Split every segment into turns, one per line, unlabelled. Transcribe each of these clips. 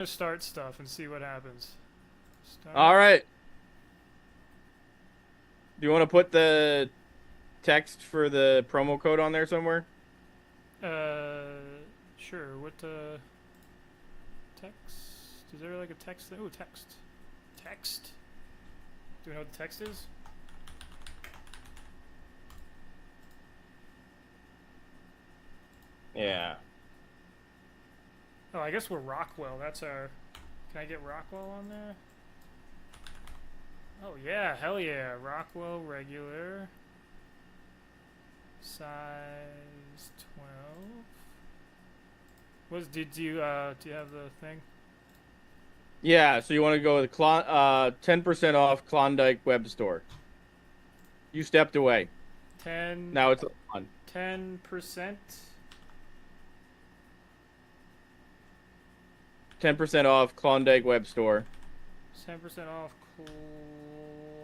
Start stuff and see what happens.
All
Start.
right. Do you want to put the text for the promo code on there somewhere?
Sure. What text? Is there like a text? Oh, text. Text. Do we know what the text is?
Yeah.
Oh, I guess we're Rockwell. That's our. Can I get Rockwell on there? Oh yeah, hell yeah, Rockwell regular. Size 12. Did you do you have the thing?
Yeah, so you want to go with 10% off Klondike web store. You stepped away.
10
Now it's on.
10%.
10% off Klondike web store
10% off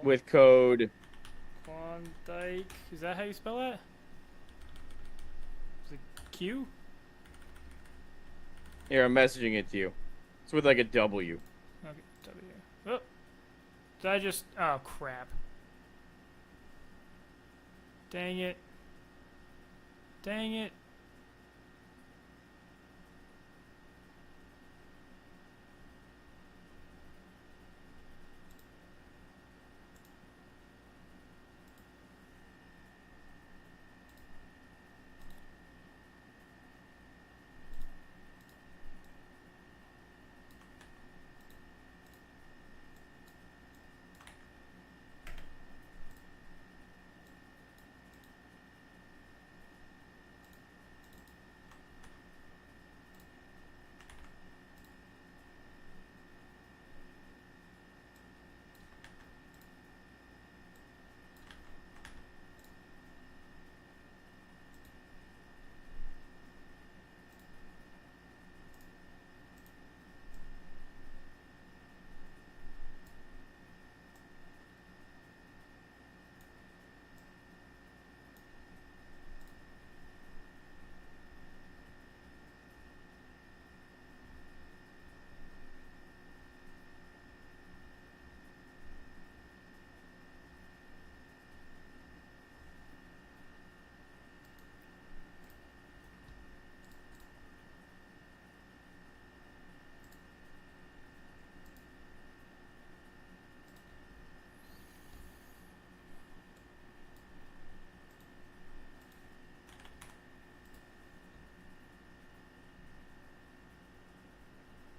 with code.
Klondike. Is that how you spell that? Is it Q?
Here, I'm messaging it to you. It's with like a W.
Okay, W. Oh, did I just. Oh, crap. Dang it. Dang it.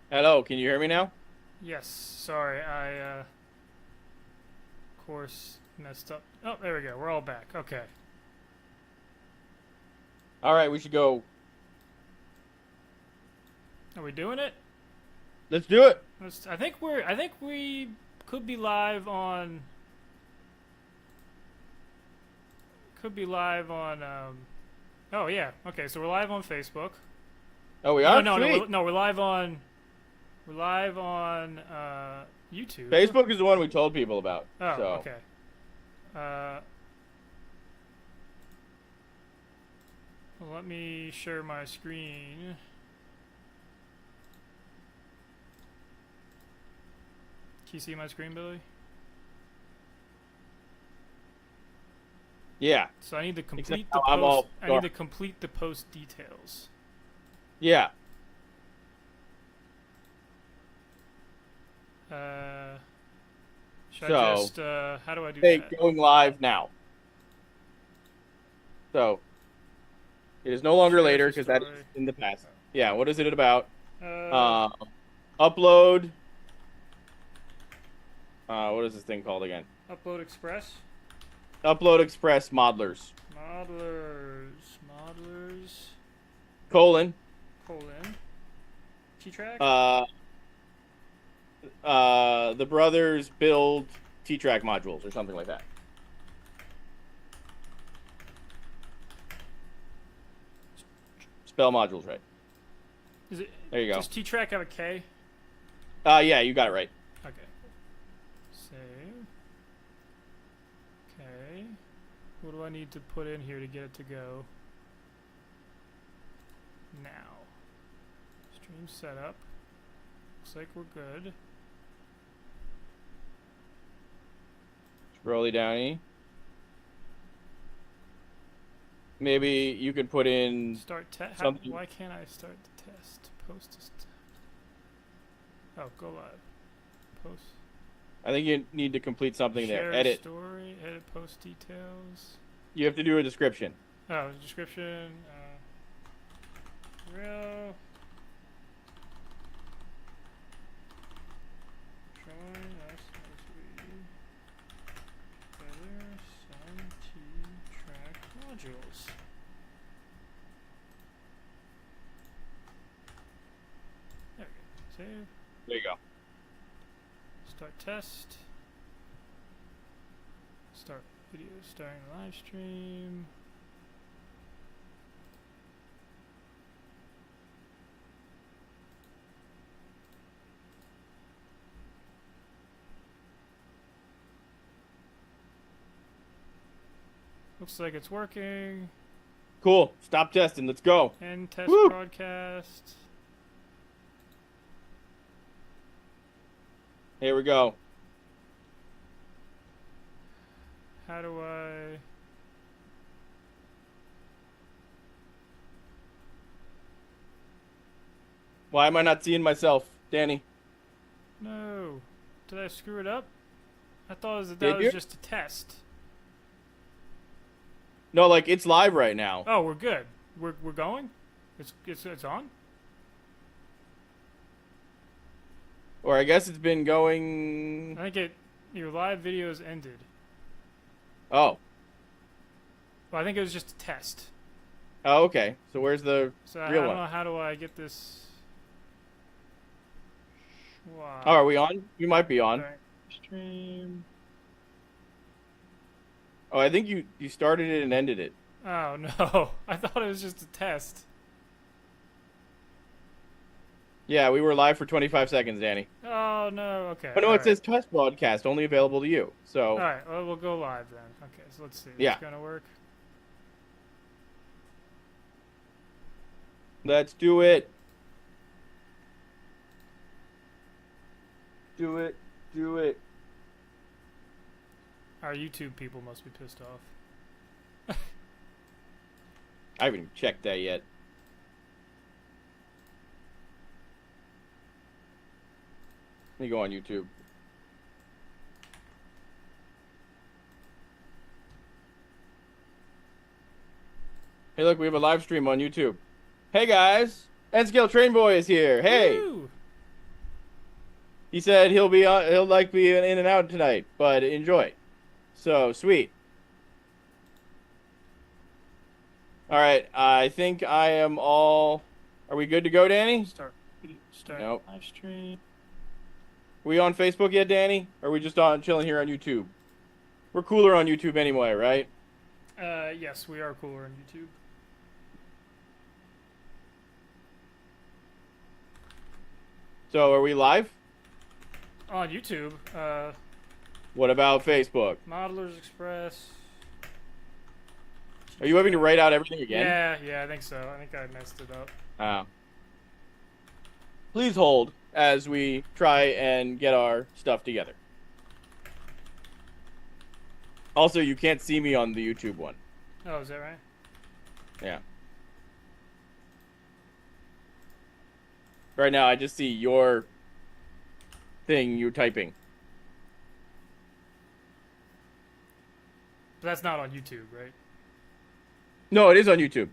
Hello, can you hear me now?
Yes, sorry, of course, messed up. Oh, there we go. We're all back. Okay.
All right, we should go.
Are we doing it?
Let's do it.
I think we could be live on. Could be live on. Oh, yeah. Okay, so we're live on Facebook.
Oh, we
No,
are?
no, no.
Sweet.
No, we're live on. We're live on YouTube.
Facebook is the one we told people about.
Oh,
So,
okay. Uh, well, let me share my screen. Can you see my screen, Billy?
yeah.
So I need to
Except
complete the
now I'm
post.
all
I need
dark.
to complete the post details.
Yeah.
Uh, should I
So,
just? How do I do
hey,
that?
going live now. So, it is no longer
Share
later
to
because that is
story.
in the past. Yeah, what is it about?
Uh,
Uh, upload. What is this thing called again?
Upload Express.
Upload Express Modelers.
Modelers.
Colon.
Colon. T-track.
Uh, the brothers build T-Track modules or something like that. Spell modules right.
Is it?
There you go.
Does T-track have a K?
Yeah, you got it right.
Okay. Save. Okay. What do I need to put in here to get it to go? Now. Stream setup. Looks like we're good.
Scrolly downy. Maybe you could put in
Start test.
something.
Why can't I start the test? Post to oh, go live. Post.
I think you need to complete something
Share
there. Edit.
story. Edit post details.
You have to do a description.
Oh, description. Real. Showing us as we feather some T-track modules. There we go. Save.
There you go.
Start test. Start video starting the live stream. Looks like it's working.
Cool. Stop testing. Let's go.
End test
Woo!
broadcast.
Here we go.
How do I...
Why am I not seeing myself, Danny?
No. Did I screw it up? I thought it was, that
Did
was
you?
just a test.
No, like it's live right now.
Oh, we're good. We're going? It's on?
Or I guess it's been going.
I think your live videos ended.
Oh.
Well, I think it was just a test.
Oh, okay. So where's the
So I
real
don't
one?
know, how do I get this? Wow.
Oh, are we on? We might be on.
Stream.
Oh, I think you started it and ended it.
Oh no, I thought it was just a test.
Yeah, we were live for 25 seconds, Danny.
Oh no, okay.
Oh no, it
alright.
says test broadcast, only available to you. So
Alright, well, we'll go live then. Okay, so let's see.
Yeah.
It's gonna work.
let's do it. Do it. Do it.
Our YouTube people must be pissed off.
I haven't even checked that yet. Let me go on YouTube. Hey, look, we have a live stream on YouTube. Hey, guys. N-Scale Train Boy is here. Hey.
Woo!
He said he'll be in and out tonight, but enjoy. So, sweet. All right, I think I am all... Are we good to go, Danny?
Start
Nope.
live stream.
We on Facebook yet, Danny? Or are we just on chilling here on YouTube? We're cooler on YouTube anyway, right?
Yes, we are cooler on YouTube.
So, are we live?
On YouTube,
What about Facebook?
Modelers Express.
Are you having to write out everything again?
Yeah, I think so. I think I messed it up.
Please hold as we try and get our stuff together. Also, you can't see me on the YouTube one.
Oh, is that right?
Yeah. Right now, I just see your thing you're typing.
But that's not on YouTube, right?
No, it is on YouTube.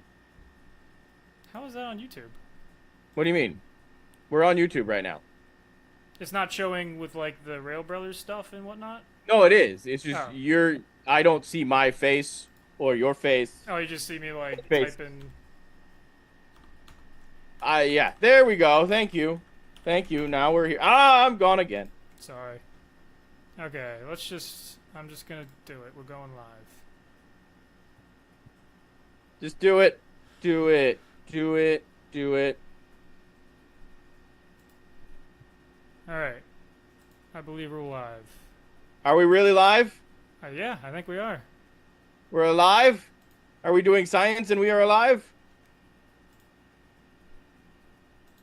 How is that on YouTube?
What do you mean? We're on YouTube right now.
It's not showing with like the Rail Brothers stuff and whatnot?
No, it is. It's just
Oh.
I don't see my face or your face.
Oh, you just see me like
Face.
typing.
Yeah, there we go. Thank you. Thank you. Now we're here. Ah, I'm gone again.
Sorry. Okay, I'm just gonna do it. We're going live.
Just do it. Do it. Do it. Do it.
Alright. I believe we're live.
Are we really live?
Yeah, I think we are.
We're alive? Are we doing science and we are alive?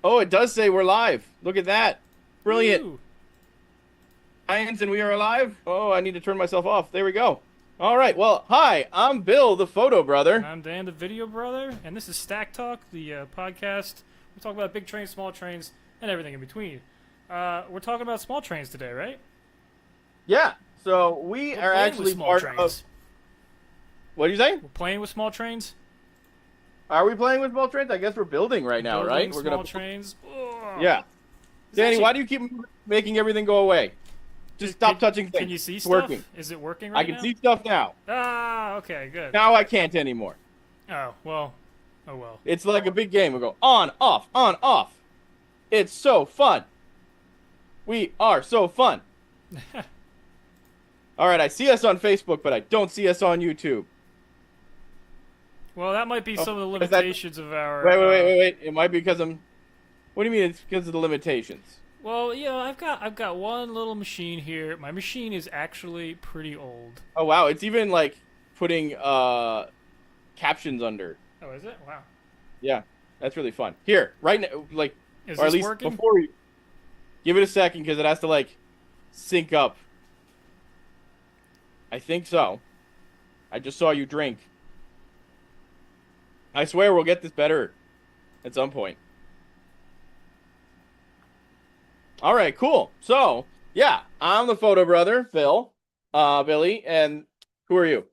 Oh, it does say we're live. Look at that. Brilliant.
Woo!
Science, and we are alive. Oh, I need to turn myself off. There we go. All right. Well, hi, I'm Bill, the photo brother.
I'm Dan, the video brother, and this is Stack Talk, the podcast. We talk about big trains, small trains, and everything in between. We're talking about small trains today, right?
Yeah. So we
We're
are
playing
actually
with small
part
trains.
of. What are you saying?
We're playing with small trains.
Are we playing with small trains? I guess we're building right now,
Building
right? We're
small
gonna.
trains. Ugh.
Yeah.
It's
Danny,
actually-
why do you keep making everything go away? Just stop touching things.
Can you see
It's
stuff?
working.
Is it working right
I can
now?
see stuff now.
Ah, okay, good.
Now I can't anymore.
Oh well. Oh well.
It's like a big game. We go on, off, on, off. It's so fun. We are so fun. All right, I see us on Facebook, but I don't see us on YouTube.
Well, that might be some of the
is that-
limitations of our.
Wait. It might be because I'm. What do you mean? It's because of the limitations?
Well, yeah, I've got one little machine here. My machine is actually pretty old.
Oh wow, it's even like putting captions under.
Oh, is it? Wow.
Yeah, that's really fun. Here, right now, like,
Is
or at
this
least
working?
before you give it a second because it has to like sync up. I think so. I just saw you drink. I swear we'll get this better at some point. All right, cool. So, yeah, I'm the photo brother, Phil, Billy, and who are you?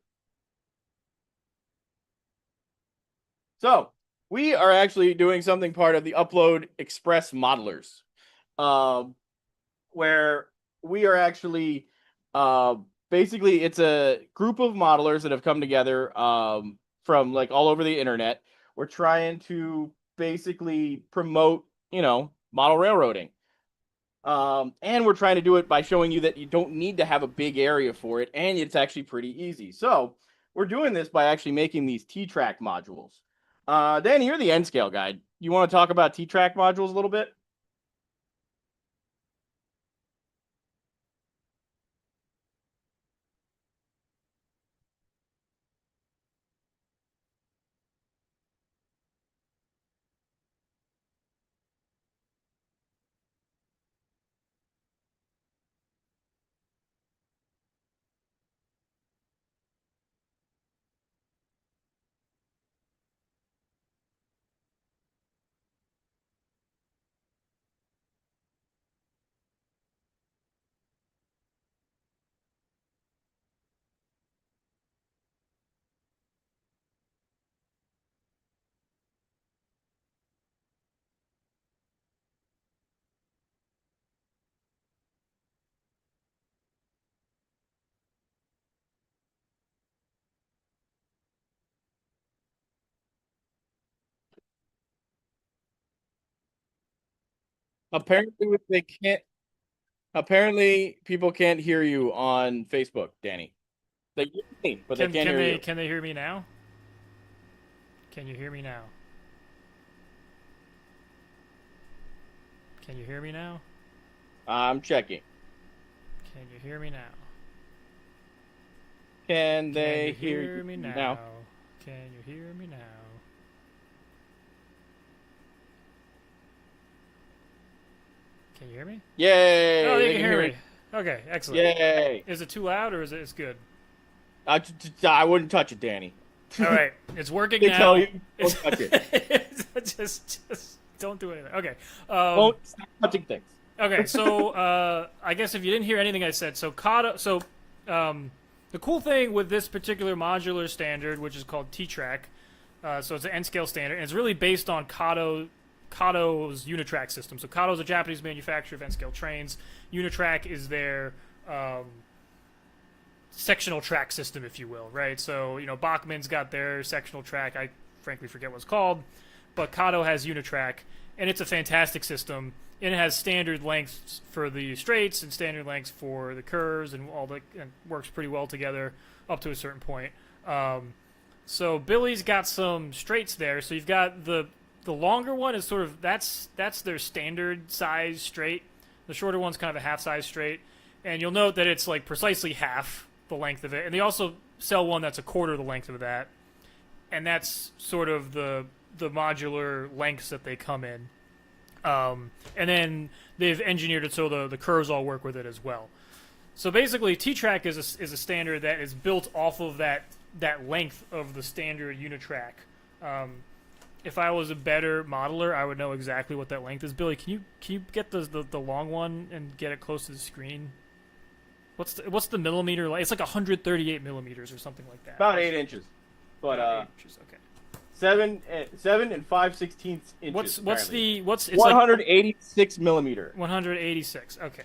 So, we are actually doing something part of the Upload Express Modelers, where we are actually basically it's a group of modelers that have come together from like all over the internet. We're trying to basically promote, model railroading. And we're trying to do it by showing you that you don't need to have a big area for it, and it's actually pretty easy. So we're doing this by actually making these T-Track modules. Danny, you're the N-Scale guide. You want to talk about T-Track modules a little bit? Apparently, they can't. Apparently, people can't hear you on Facebook, Danny. They hear me, but they can't hear you.
Can they hear me now? Can you hear me now? Can you hear me now?
I'm checking.
Can you hear me now?
Can
Can
they
you
hear
hear
you
me now?
now?
Can you hear me now? Can you hear me?
Yay!
Oh,
they
they can hear me. Okay, excellent.
Yay!
Is it too loud or is it's good?
I wouldn't touch it, Danny.
All right, it's working
They
now.
tell you, don't touch it.
just don't do anything. Okay.
Don't stop touching things.
Okay, so I guess if you didn't hear anything I said, so the cool thing with this particular modular standard, which is called T-Track, so it's an N-scale standard, and it's really based on Kato's Unitrack system. So Kato's a Japanese manufacturer of N-scale trains. Unitrack is their sectional track system, if you will, right? So, Bachmann's got their sectional track. I frankly forget what it's called, but Kato has Unitrack, and it's a fantastic system. And it has standard lengths for the straights and standard lengths for the curves, and and works pretty well together up to a certain point. So Billy's got some straights there. So you've got the longer one is sort of that's their standard size straight. The shorter one's kind of a half size straight, and you'll note that it's like precisely half the length of it. And they also sell one that's a quarter the length of that, and that's sort of the modular lengths that they come in. And then they've engineered it so the curves all work with it as well. So basically, T-Track is a standard that is built off of that length of the standard Unitrack. If I was a better modeler, I would know exactly what that length is. Billy, can you get the long one and get it close to the screen? What's the millimeter? It's like 138 millimeters or something like that.
About 8 inches, but
8 inches, okay.
7 and 5/16 inches.
What's
apparently.
it's
186 millimeter.
186. Okay.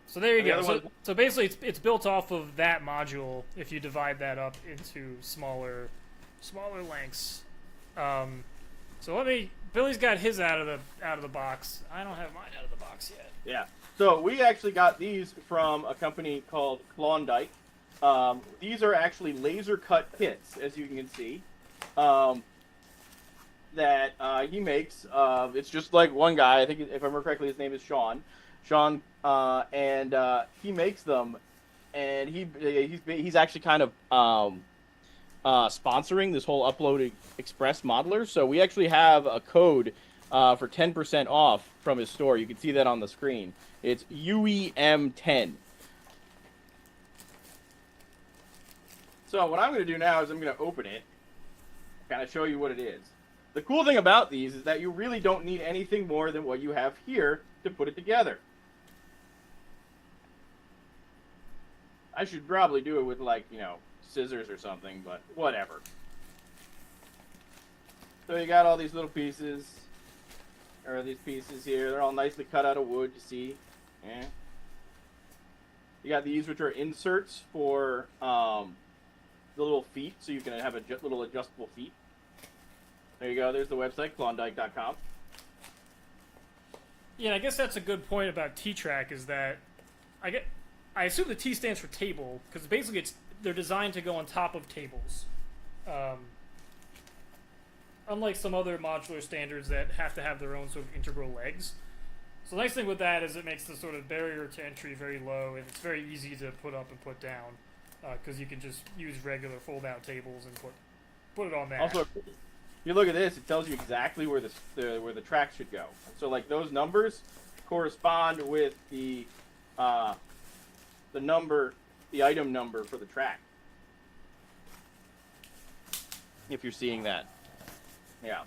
So there you go. So basically, it's built off of that module. If you divide that up into smaller lengths. So Billy's got his out of the box. I don't have mine out of the box yet.
Yeah. So we actually got these from a company called Klondike. These are actually laser cut kits, as you can see. That he makes. It's just like one guy. I think, if I remember correctly, his name is Sean. And he makes them, and he's actually kind of sponsoring this whole Upload Express modeler. So we actually have a code for 10% off from his store. You can see that on the screen. It's UEM10. So what I'm going to do now is I'm going to open it, kind of show you what it is. The cool thing about these is that you really don't need anything more than what you have here to put it together. I should probably do it with, like, scissors or something, but whatever. So you got all these little pieces, or these pieces here. They're all nicely cut out of wood, you see. Yeah. You got these, which are inserts for the little feet, so you can have a little adjustable feet. There you go. There's the website, Klondike.com.
Yeah, I guess that's a good point about T-Track, is that I assume the T stands for table, because basically they're designed to go on top of tables. Unlike some other modular standards that have to have their own sort of integral legs. So the nice thing with that is it makes the sort of barrier to entry very low, and it's very easy to put up and put down, because you can just use regular fold-out tables and put it on that.
Also, if you look at this, it tells you exactly where the track should go. So, like, those numbers correspond with the item number for the track. If you're seeing that. Yeah.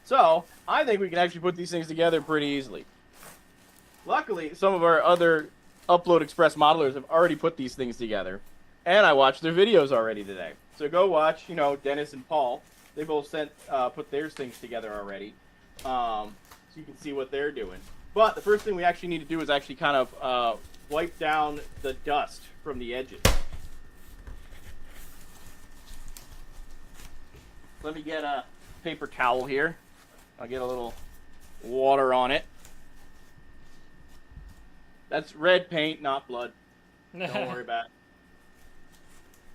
So, I think we can actually put these things together pretty easily. Luckily, some of our other Upload Express modelers have already put these things together. And I watched their videos already today. So go watch, Dennis and Paul. They both put their things together already. So you can see what they're doing. But the first thing we actually need to do is actually kind of wipe down the dust from the edges. Let me get a paper towel here. I'll get a little water on it. That's red paint, not blood. Don't worry about it.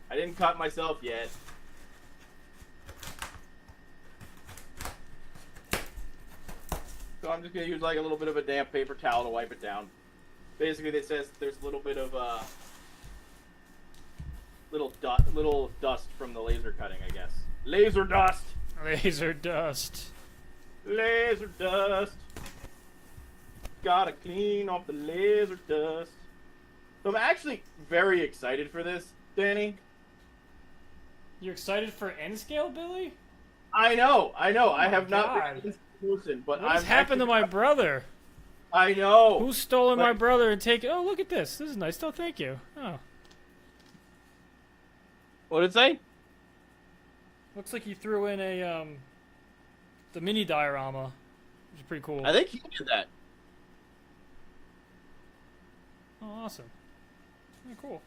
I didn't cut myself yet. So I'm just going to use like a little bit of a damp paper towel to wipe it down. Basically, it says there's a little bit of little dust from the laser cutting, I guess. Laser dust!
Laser dust.
Laser dust. Gotta clean off the laser dust. So I'm actually very excited for this, Danny.
You're excited for N-Scale, Billy?
I know.
Oh
I have not
God.
been this person, but
What has happened to my brother?
I know.
Who's stolen my brother and taken... Oh, look at this. This is nice. Oh, thank you. Oh.
What did it say?
Looks like you threw in the mini diorama, which is pretty cool.
I think he did that.
Oh, awesome. Oh, cool.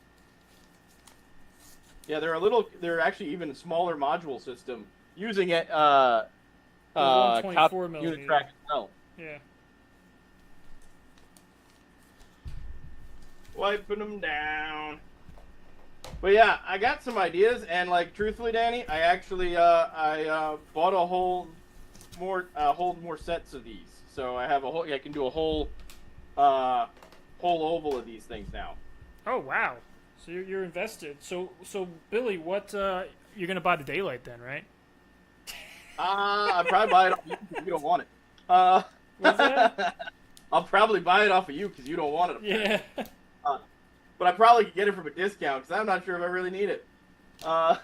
Yeah, they're actually even a smaller module system using it,
124 millimeter.
Unitrack as well.
Yeah.
Wiping them down. But yeah, I got some ideas, and like truthfully, Danny, I actually bought a whole more sets of these. So I have I can do a whole oval of these things now.
Oh wow! So you're invested. So Billy, what you're gonna buy the Daylight then, right?
I'd probably buy it. You don't want it. Uh,
What's that?
I'll probably buy it off of you because you don't want it.
Yeah.
Uh, but I probably could get it from a discount because I'm not sure if I really need it. Because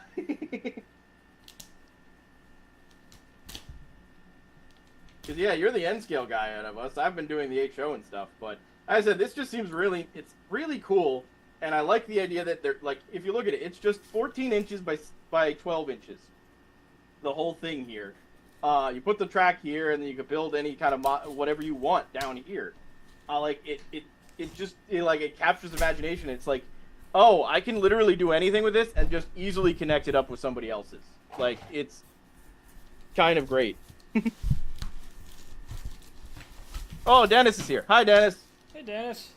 yeah, you're the N scale guy out of us. I've been doing the HO and stuff, but as I said, this just seems it's really cool, and I like the idea that they're like, if you look at it, it's just 14 inches by 12 inches. The whole thing here. You put the track here, and then you can build any kind of whatever you want down here. Like it captures imagination. It's like, oh, I can literally do anything with this and just easily connect it up with somebody else's. Like, it's kind of great. Oh, Dennis is here. Hi, Dennis.
Hey, Dennis.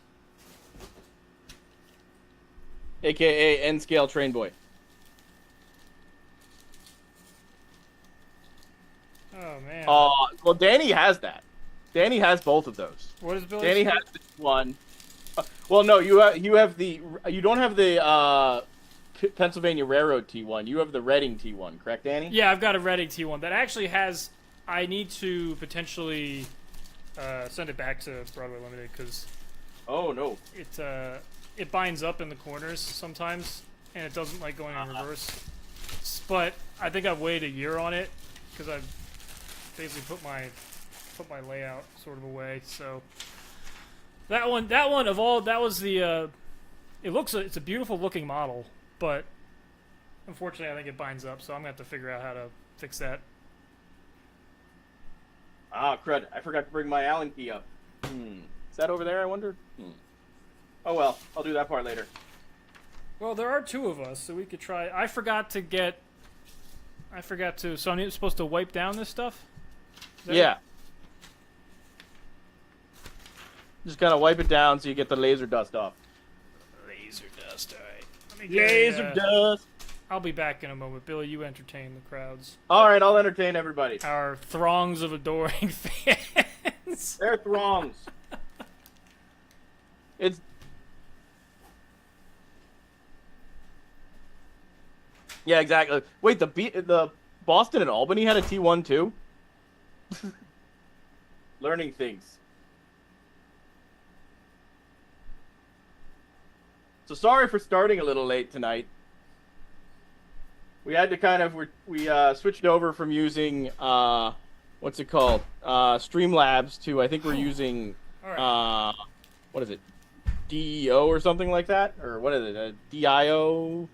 AKA N-Scale Train Boy.
Oh man.
Well, Danny has that. Danny has both of those.
What is Billy?
Danny has this one. Well, no, you have the you don't have the Pennsylvania Railroad T1. You have the Reading T1, correct, Danny?
Yeah, I've got a Reading T1 that actually has. I need to potentially send it back to Broadway Limited because
Oh no.
it binds up in the corners sometimes, and it doesn't like going in reverse. But I think I've waited a year on it because I've basically put my layout sort of away. So that one of all that was the. It's a beautiful looking model, but unfortunately I think it binds up. So I'm gonna have to figure out how to fix that.
Ah, crud. I forgot to bring my Allen key up. Is that over there, I wonder? Oh well, I'll do that part later.
Well, there are two of us, so we could try. I forgot to. So I'm supposed to wipe down this stuff? Is that
Yeah.
it?
Just kind of wipe it down so you get the laser dust off.
Laser dust, alright. Let me get,
Laser dust!
I'll be back in a moment. Billy, you entertain the crowds.
Alright, I'll entertain everybody.
Our throngs of adoring fans.
They're throngs. It's... Yeah, exactly. Wait, the Boston and Albany had a T1 too? Learning things. So sorry for starting a little late tonight. We had to kind of we switched over from using what's it called, Streamlabs to I think we're using
Alright.
what is it, DEO or something like that, or what is it, DIO,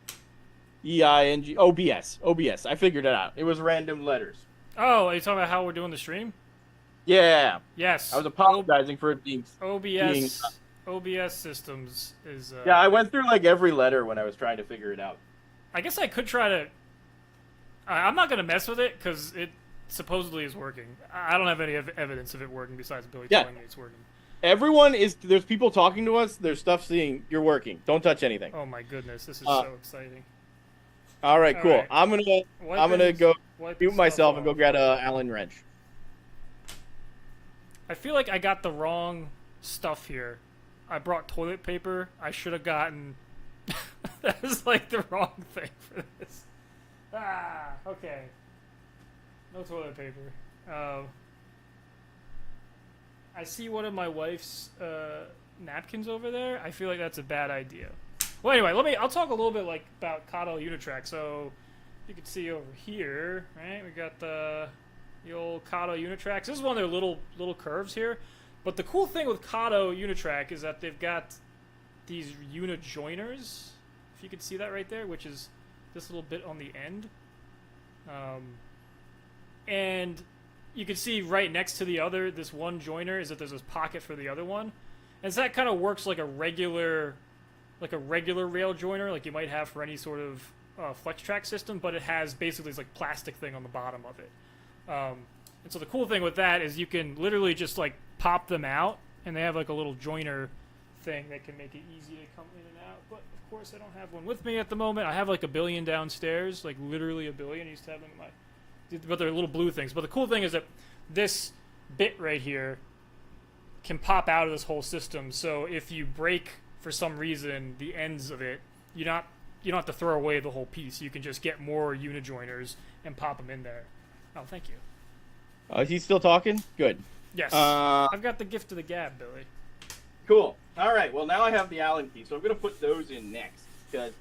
EING, OBS. I figured it out. It was random letters.
Oh, are you talking about how we're doing the stream?
Yeah,
Yes.
I was apologizing for it being.
OBS systems is.
Yeah, I went through like every letter when I was trying to figure it out.
I guess I could try to. I'm not gonna mess with it because it supposedly is working. I don't have any evidence of it working besides Billy telling me it's working.
There's people talking to us. There's stuff saying you're working. Don't touch anything.
Oh my goodness, this is so exciting.
All right, cool.
All right.
I'm gonna go mute myself and go
off.
get a Allen wrench.
I feel like I got the wrong stuff here. I brought toilet paper. I should have gotten. That was like the wrong thing for this. Okay. No toilet paper. I see one of my wife's napkins over there. I feel like that's a bad idea. Well, anyway, I'll talk a little bit like about Kato Unitrack. So you can see over here, right? We got the old Kato Unitracks. This is one of their little curves here. But the cool thing with Kato Unitrack is that they've got these uni-joiners, if you can see that right there, which is this little bit on the end. And you can see right next to this one joiner is that there's this pocket for the other one. And so that kind of works like a regular rail joiner, like you might have for any sort of flex track system, but it has basically this like plastic thing on the bottom of it. And so the cool thing with that is you can literally just like pop them out, and they have like a little joiner thing that can make it easy to come in and out. But of course I don't have one with me at the moment. I have like 1 billion downstairs, like literally 1 billion. I used to have them in my, but they're little blue things. But the cool thing is that this bit right here can pop out of this whole system. So if you break for some reason the ends of it, you don't have to throw away the whole piece. You can just get more uni-joiners and pop them in there. Oh, thank you.
He's still talking? Good.
Yes.
Uh,
I've got the gift of the gab, Billy.
Cool. All right. Well, now I have the Allen key, so I'm going to put those in next because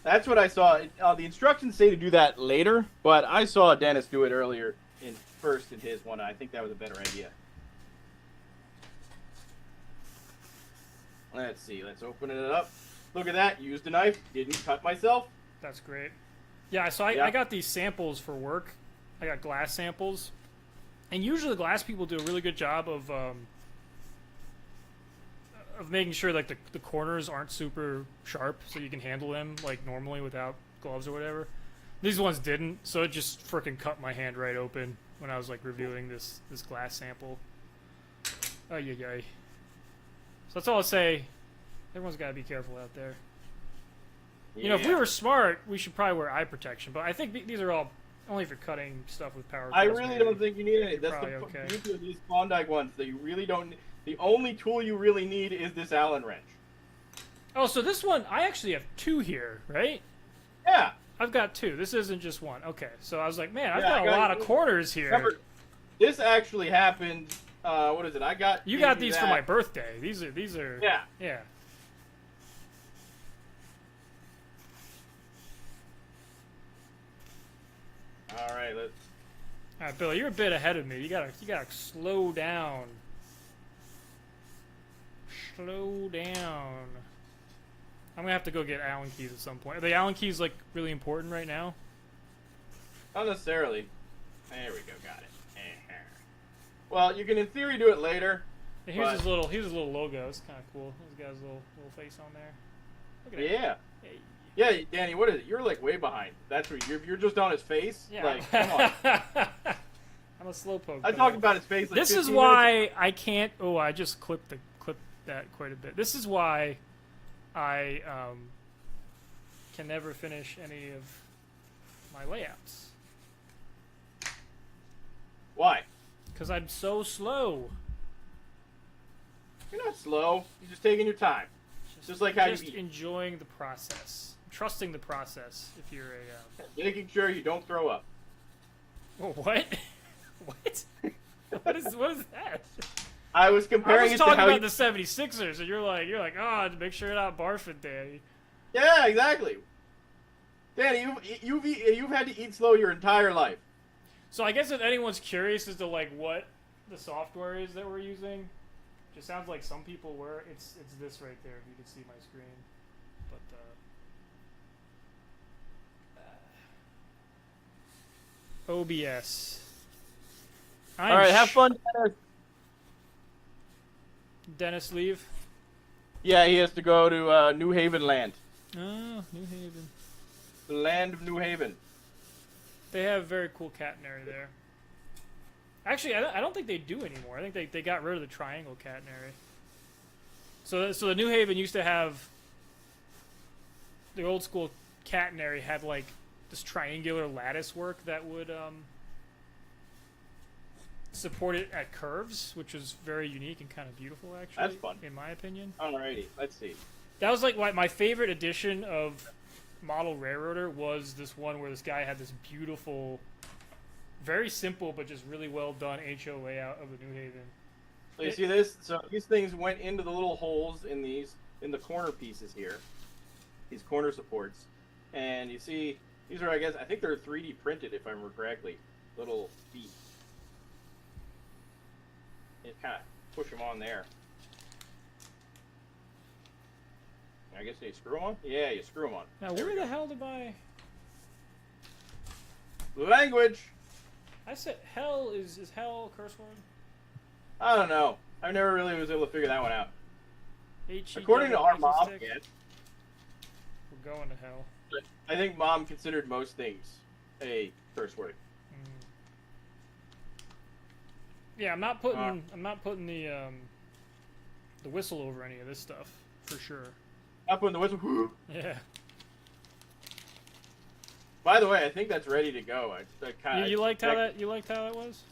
that's what I saw. The instructions say to do that later, but I saw Dennis do it earlier first in his one. I think that was a better idea. Let's see. Let's open it up. Look at that. Used a knife. Didn't cut myself.
That's great. Yeah, so I got these samples for work. I got glass samples. And usually the glass people do a really good job of making sure like the corners aren't super sharp so you can handle them like normally without gloves or whatever. These ones didn't, so it just freaking cut my hand right open when I was like reviewing this glass sample. Ay ay ay. So that's all I'll say. Everyone's got to be careful out there.
Yeah.
You know, if we were smart, we should probably wear eye protection. But I think these are all only for cutting stuff with power.
I
tools,
really
maybe.
don't think you need it. That's
Probably
the
okay.
beauty of these Klondike ones. That you really don't. The only tool you really need is this Allen wrench.
Oh, so this one, I actually have two here, right?
Yeah.
I've got two. This isn't just one. Okay, so I was like, man, I've
Yeah,
got a lot of corners here.
Remember, this actually happened. What is it? I got.
You got these for my birthday. These are.
Yeah.
Yeah.
All right. Let's.
All right, Billy, you're a bit ahead of me. You gotta slow down. Slow down. I'm gonna have to go get Allen keys at some point. Are the Allen keys like really important right now?
Not necessarily. There we go. Got it. Well, you can in theory do it later.
And here's his little logo. It's kind of cool. He's got his little face on there. Look at
Yeah.
that. Hey.
Yeah, Danny. What is it? You're like way behind. That's what you're just on his face.
Yeah.
Like, come on.
I'm a slowpoke.
I talked about his face. Like
This is
15
why
minutes.
I can't. Oh, I just clipped that quite a bit. This is why I can never finish any of my layouts
Why?
because I'm so slow.
You're not slow. You're just taking your time. Just like how you eat.
Enjoying the process, trusting the process. If you're a
Making sure you don't throw up.
oh, what? What? what is that?
I was
I
comparing
was
it to
talking
how
about
you...
the 76ers, and you're like, oh, make sure you're not barfing, Danny.
Yeah, exactly. Danny, you've had to eat slow your entire life.
So I guess if anyone's curious as to like what the software is that we're using, just sounds like some people were. It's this right there. If you can see my screen, but OBS.
All right, have fun, Dennis.
Dennis, leave.
Yeah, he has to go to New Haven land.
Oh, New Haven.
The land of New Haven.
They have very cool catenary there. Actually, I don't think they do anymore. I think they got rid of the triangle catenary. So the New Haven used to have the old school catenary had like this triangular lattice work that would support it at curves, which was very unique and kind of beautiful, actually.
That's fun.
In my opinion.
Alrighty, let's see.
That was like my favorite edition of Model Railroader was this one where this guy had this beautiful, very simple but just really well done HO layout of the New Haven.
So you see this? So these things went into the little holes in the corner pieces here, these corner supports, and you see these are, I think they're 3D printed if I remember correctly, little feet. You kind of push them on there. I guess you screw them on? Yeah, you screw them on.
Now,
There
where
we
the
go.
hell did I...
Language!
I said hell is hell a curse word?
I don't know. I never really was able to figure that one out.
H-E-double
According to our
hockey
mom,
stick?
yes.
We're going to hell.
I think mom considered most things a curse word.
Yeah, I'm not putting the whistle over any of this stuff for sure.
Up when the whistle.
Yeah.
By the way, I think that's ready to go. I kind of
You liked how that was?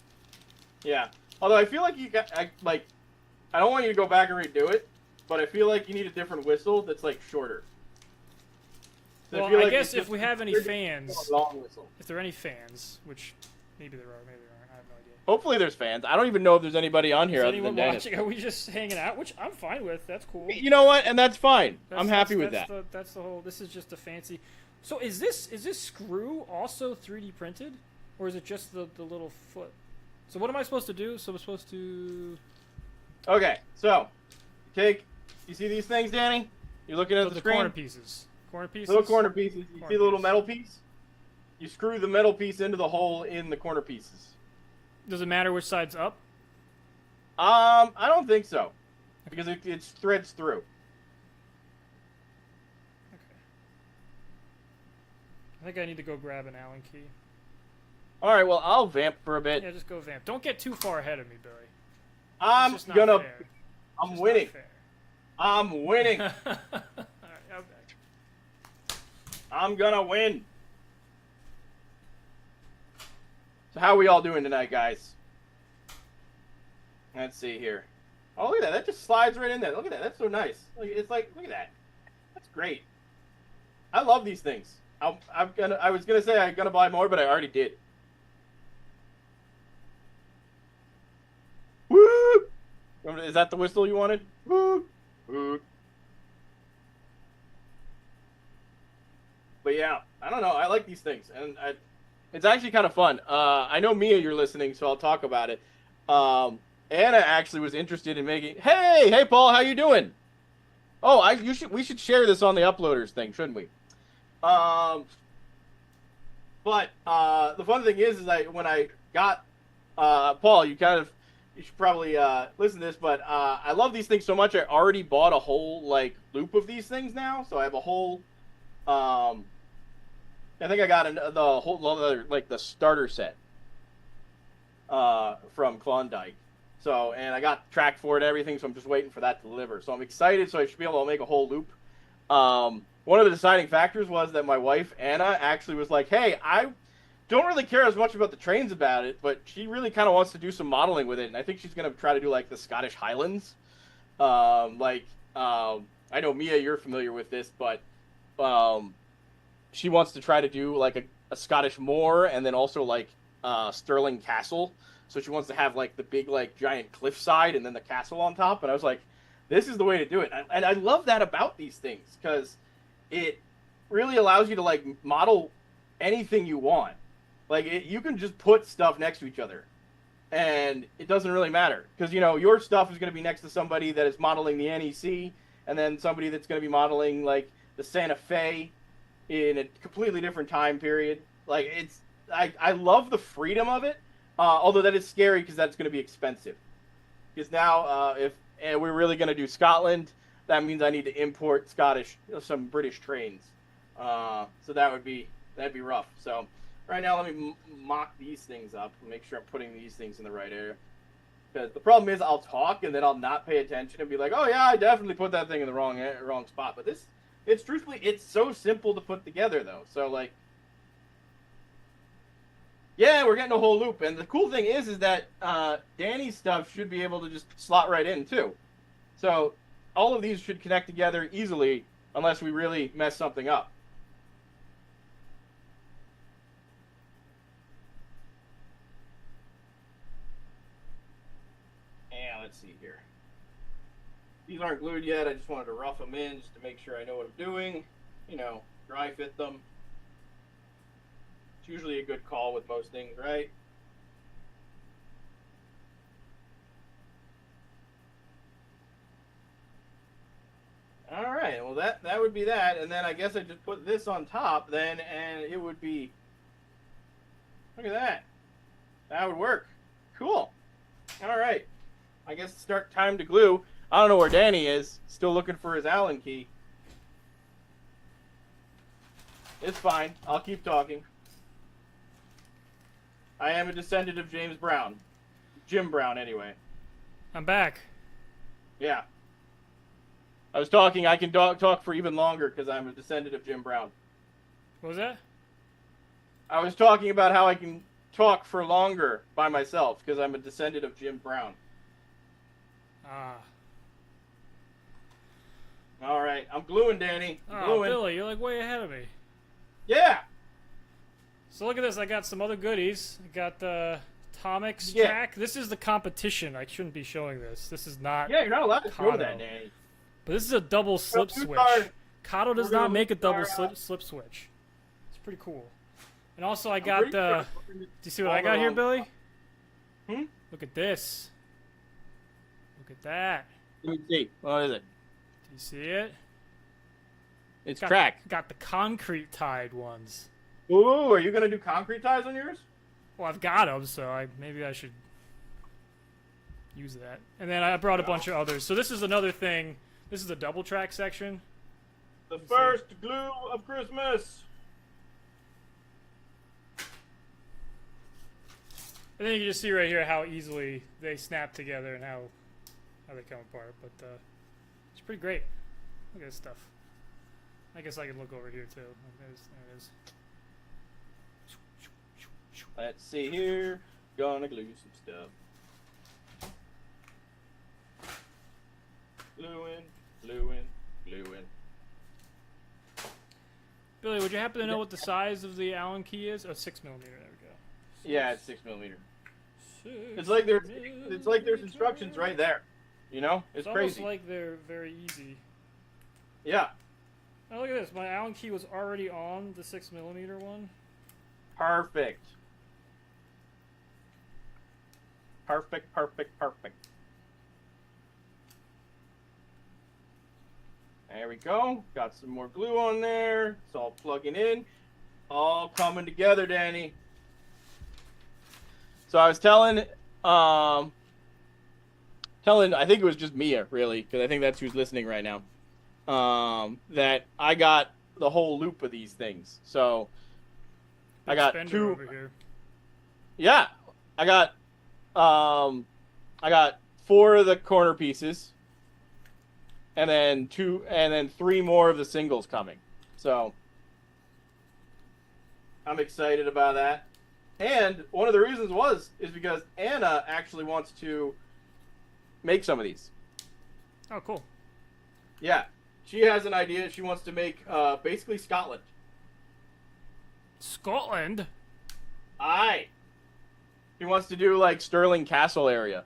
Yeah. Although I feel like I don't want you to go back and redo it, but I feel like you need a different whistle that's like shorter. So
Well,
feel
I
like
guess
it's
if
just
we have any
a
fans,
long whistle.
if there are any fans, which maybe there are, maybe there aren't, I have no idea.
Hopefully there's fans. I don't even know if there's anybody on here
Is
other
anyone
than Dennis.
watching? Are we just hanging out? Which I'm fine with. That's cool.
You know what? And that's fine.
That's,
I'm happy with
that's
that.
That's the whole. This is just a fancy. So is this screw also 3D printed, or is it just the little foot? So what am I supposed to do? So I'm supposed to.
Okay, so you see these things, Danny? You're looking at the screen.
Corner pieces. Corner pieces.
Little corner pieces. You
Corner
see the little
piece.
metal piece? You screw the metal piece into the hole in the corner pieces.
Does it matter which side's up?
I don't think so, because it threads through.
Okay. I think I need to go grab an Allen key.
All right, well I'll vamp for a bit.
Yeah, just go vamp. Don't get too far ahead of me, Billy.
I'm
It's just not
gonna.
fair.
I'm
It's
winning.
not fair.
I'm winning.
All right, okay.
I'm gonna win. So how are we all doing tonight, guys? Let's see here. Oh, look at that. That just slides right in there. Look at that. That's so nice. It's like, look at that. That's great. I love these things. I was gonna say I'm gonna buy more, but I already did. Woo! Is that the whistle you wanted? Woo! Woo! But yeah, I don't know. I like these things, and it's actually kind of fun. I know Mia, you're listening, so I'll talk about it. Anna actually was interested in making. Hey, Paul, how you doing? Oh, we should share this on the uploaders thing, shouldn't we? But the fun thing is when I got Paul, you should probably listen to this, but I love these things so much. I already bought a whole loop of these things now, so I have a whole. I think I got the whole other the starter set from Klondike. So, and I got track for it and everything, so I'm just waiting for that to deliver. So I'm excited, so I should be able to make a whole loop. One of the deciding factors was that my wife, Anna, actually was like, hey, I don't really care as much about the trains about it, but she really kind of wants to do some modeling with it, and I think she's going to try to do, the Scottish Highlands. I know, Mia, you're familiar with this, but she wants to try to do, a Scottish moor, and then also, Stirling Castle. So she wants to have the big giant cliffside and then the castle on top. And I was like, this is the way to do it. And I love that about these things because it really allows you to model anything you want. You can just put stuff next to each other and it doesn't really matter because your stuff is going to be next to somebody that is modeling the NEC and then somebody that's going to be modeling the Santa Fe in a completely different time period. I love the freedom of it. Although that is scary because that's going to be expensive. Because now, if we're really going to do Scotland, that means I need to import some British trains. So that'd be rough. So right now, let me mock these things up and make sure I'm putting these things in the right area. Because the problem is, I'll talk and then I'll not pay attention and be like, oh yeah, I definitely put that thing in the wrong spot. But it's so simple to put together though. So yeah, we're getting a whole loop, and the cool thing is that Danny's stuff should be able to just slot right in too. So all of these should connect together easily, unless we really mess something up. And let's see here. These aren't glued yet. I just wanted to rough them in just to make sure I know what I'm doing. Dry fit them. It's usually a good call with most things, right? All right, well that would be that, and then I guess I just put this on top then, and it would be, look at that. That would work. Cool. All right. I guess it's time to glue. I don't know where Danny is. Still looking for his Allen key. It's fine. I'll keep talking. I am a descendant of James Brown. Jim Brown, anyway.
I'm back.
Yeah. I was talking, I can talk for even longer because I'm a descendant of Jim Brown.
What was that?
I was talking about how I can talk for longer by myself because I'm a descendant of Jim Brown.
Ah.
All right, I'm gluing, Danny. I'm
Oh,
gluing.
Billy, you're way ahead of me.
Yeah.
So look at this. I got some other goodies. I got comics
Yeah.
track. This is the competition. I shouldn't be showing this. This is not.
Yeah, you're not allowed to show
Kano.
that, Danny.
But this is a double slip
lose
switch.
our-
Kato does
we're gonna
not make a
lose
double
our,
slip switch. It's pretty cool. And also, I
I'm
got
pretty
the.
sure we're gonna
Do you see what I
all
got here,
wrong.
Billy?
Hmm?
Look at this. Look at that.
Let me see. What is it?
Do you see it?
It's
Got,
track.
got the concrete tied ones.
Ooh, are you gonna do concrete ties on yours?
Well, I've got them, so maybe I should use that. And then I brought a bunch of others. So this is another thing. This is the double track section.
The
see.
first glue of Christmas.
And then you can just see right here how easily they snap together and how they come apart. But it's pretty great. Look at this stuff. I guess I can look over here too. There it is.
Let's see here. Gonna glue some stuff. Gluing, gluing, gluing.
Billy, would you happen to know what the size of the Allen key is? Oh, 6mm. There we go.
Yeah, it's 6mm.
6
It's like there's instructions right there. You know, it's
almost
crazy.
like they're very easy.
Yeah,
Oh, look at this. My Allen key was already on the 6mm one.
perfect. Perfect, perfect, perfect. There we go. Got some more glue on there. It's all plugging in. All coming together, Danny. So I was telling, I think it was just Mia, really, because I think that's who's listening right now. That I got the whole loop of these things. So I
Big
got
spender
two.
over here.
Yeah, I got 4 of the corner pieces, and then 3 more of the singles coming. So I'm excited about that. And one of the reasons is because Anna actually wants to make some of these.
Oh, cool.
Yeah, she has an idea. She wants to make basically Scotland.
Scotland?
Aye. She wants to do like Stirling Castle area.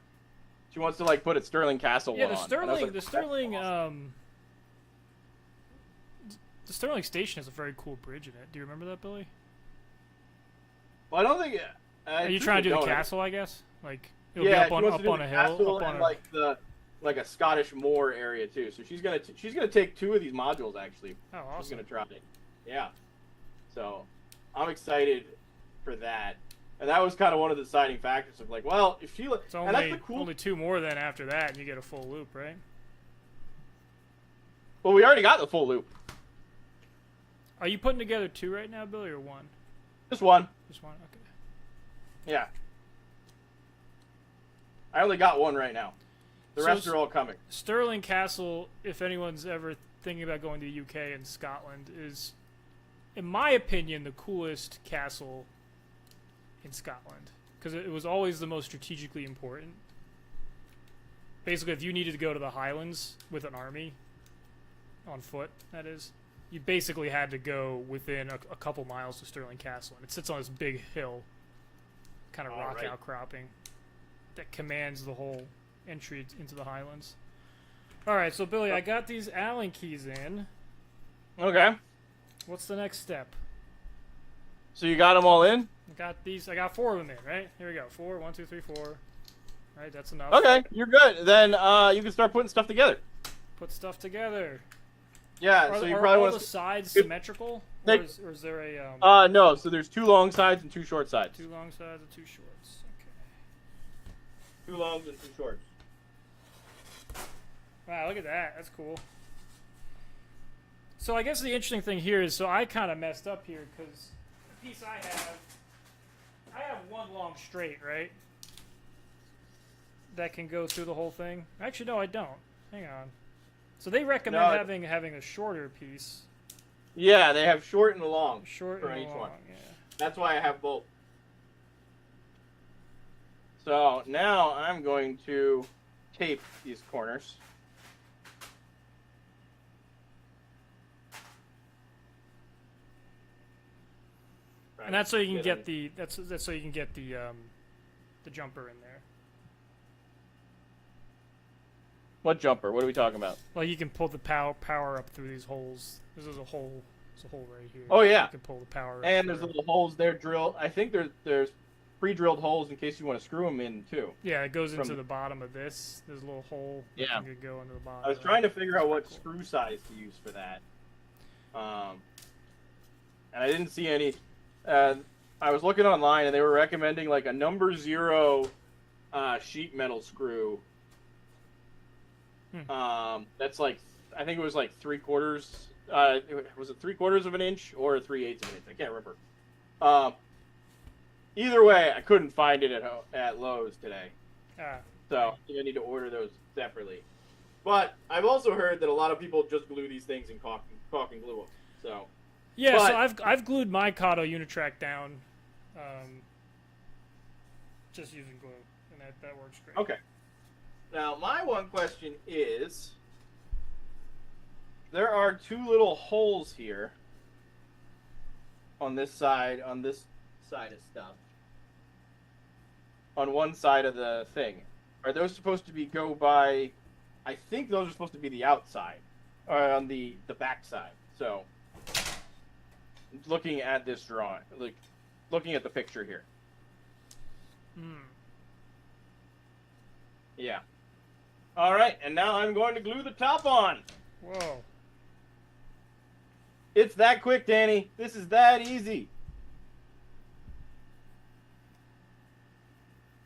She wants to like put a Stirling Castle
Yeah,
one
the
on. And I was
Sterling,
like,
the
"That's
Sterling,
awesome."
the Sterling Station has a very cool bridge in it. Do you remember that, Billy?
Well, I don't think.
Are you trying to do the castle? I guess like it'll
Yeah,
be up
she wants to do
on
the
a hill,
castle
up on
and
a.
like a Scottish moor area too. So she's gonna take 2 of these modules actually.
Oh,
She's
awesome.
gonna try it. Yeah. So I'm excited for that. And that was kind of one of the deciding factors of like, well, if she
It's
and that's
only
the cool.
only 2 more then after that, and you get a full loop, right?
Well, we already got the full loop.
Are you putting together 2 right now, Billy, or 1?
Just one.
Just 1. Okay.
Yeah. I only got 1 right now. The
So
rest are all coming.
Stirling Castle, if anyone's ever thinking about going to the UK and Scotland, is, in my opinion, the coolest castle in Scotland. Because it was always the most strategically important. Basically, if you needed to go to the Highlands with an army, on foot, that is, you basically had to go within a couple miles of Stirling Castle. And it sits on this big hill, kind of rock
Alright.
outcropping, that commands the whole entry into the Highlands. Alright, so Billy, I got these Allen keys in.
Okay.
What's the next step?
So you got them all in?
I got 4 of them in, right? Here we go. 4, 1, 2, 3, 4. Right, that's enough.
Okay, you're good. Then you can start putting stuff together.
Put stuff together.
Yeah.
Are,
So you
are
probably
all
want
the
to.
sides
It-
symmetrical?
they-
Or is there a
No. So there's 2 long sides and 2 short sides.
2 long sides and 2 shorts? Okay.
2 longs and 2 shorts.
Wow, look at that. That's cool. So I guess the interesting thing here is, so I kind of messed up here because the piece I have 1 long straight, right? That can go through the whole thing. Actually, no, I don't. Hang on. So they recommend
No,
having a shorter piece,
Yeah, they have short and long.
short
For
and
each
long.
one.
Yeah.
That's why I have both. So now I'm going to tape these corners.
And that's so you can get the that's so you can get the the jumper in there.
What jumper? What are we talking about?
Like you can pull the power up through these holes. This is a hole. There's a hole right here.
Oh, yeah.
You can pull the power. Up
And there's
through.
little holes there drilled. I think there's pre-drilled holes in case you want to screw them in too.
Yeah, it goes into
from-
the bottom of this. There's a little hole.
Yeah.
That could go into the bottom.
I was trying to figure out what screw size to use for that. And I didn't see any. I was looking online and they were recommending like a number 0 sheet metal screw. That's like, I think it was like 3/4. Was it 3/4 of an inch or 3/8 of an inch? I can't remember. Either way, I couldn't find it at Lowe's today. So I think I need to order those separately. But I've also heard that a lot of people just glue these things and caulk and glue them. So
Yeah,
but,
so I've glued my Kato Unitrack down, just using glue, and that works great.
okay. Now my one question is, there are 2 little holes here on this side of stuff. On one side of the thing. Are those supposed to go by? I think those are supposed to be the outside, or on the back side. So, looking at this drawing, like looking at the picture here. Yeah. All right, and now I'm going to glue the top on.
Whoa.
It's that quick, Danny. This is that easy.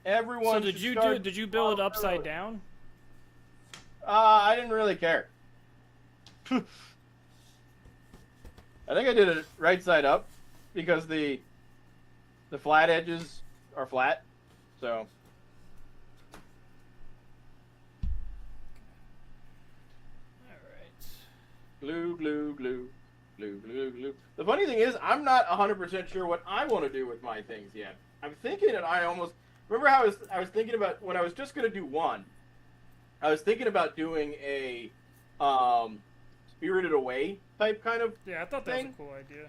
Everyone.
So did you build it upside down?
I didn't really care. I think I did it right side up because the flat edges are flat. So glue, glue, glue, glue, glue, glue. The funny thing is, I'm not 100% sure what I want to do with my things yet. I'm thinking, and I almost remember how I was thinking about when I was just gonna do one. I was thinking about doing a Spirited Away type kind of.
Yeah, I thought that
thing.
was a cool idea.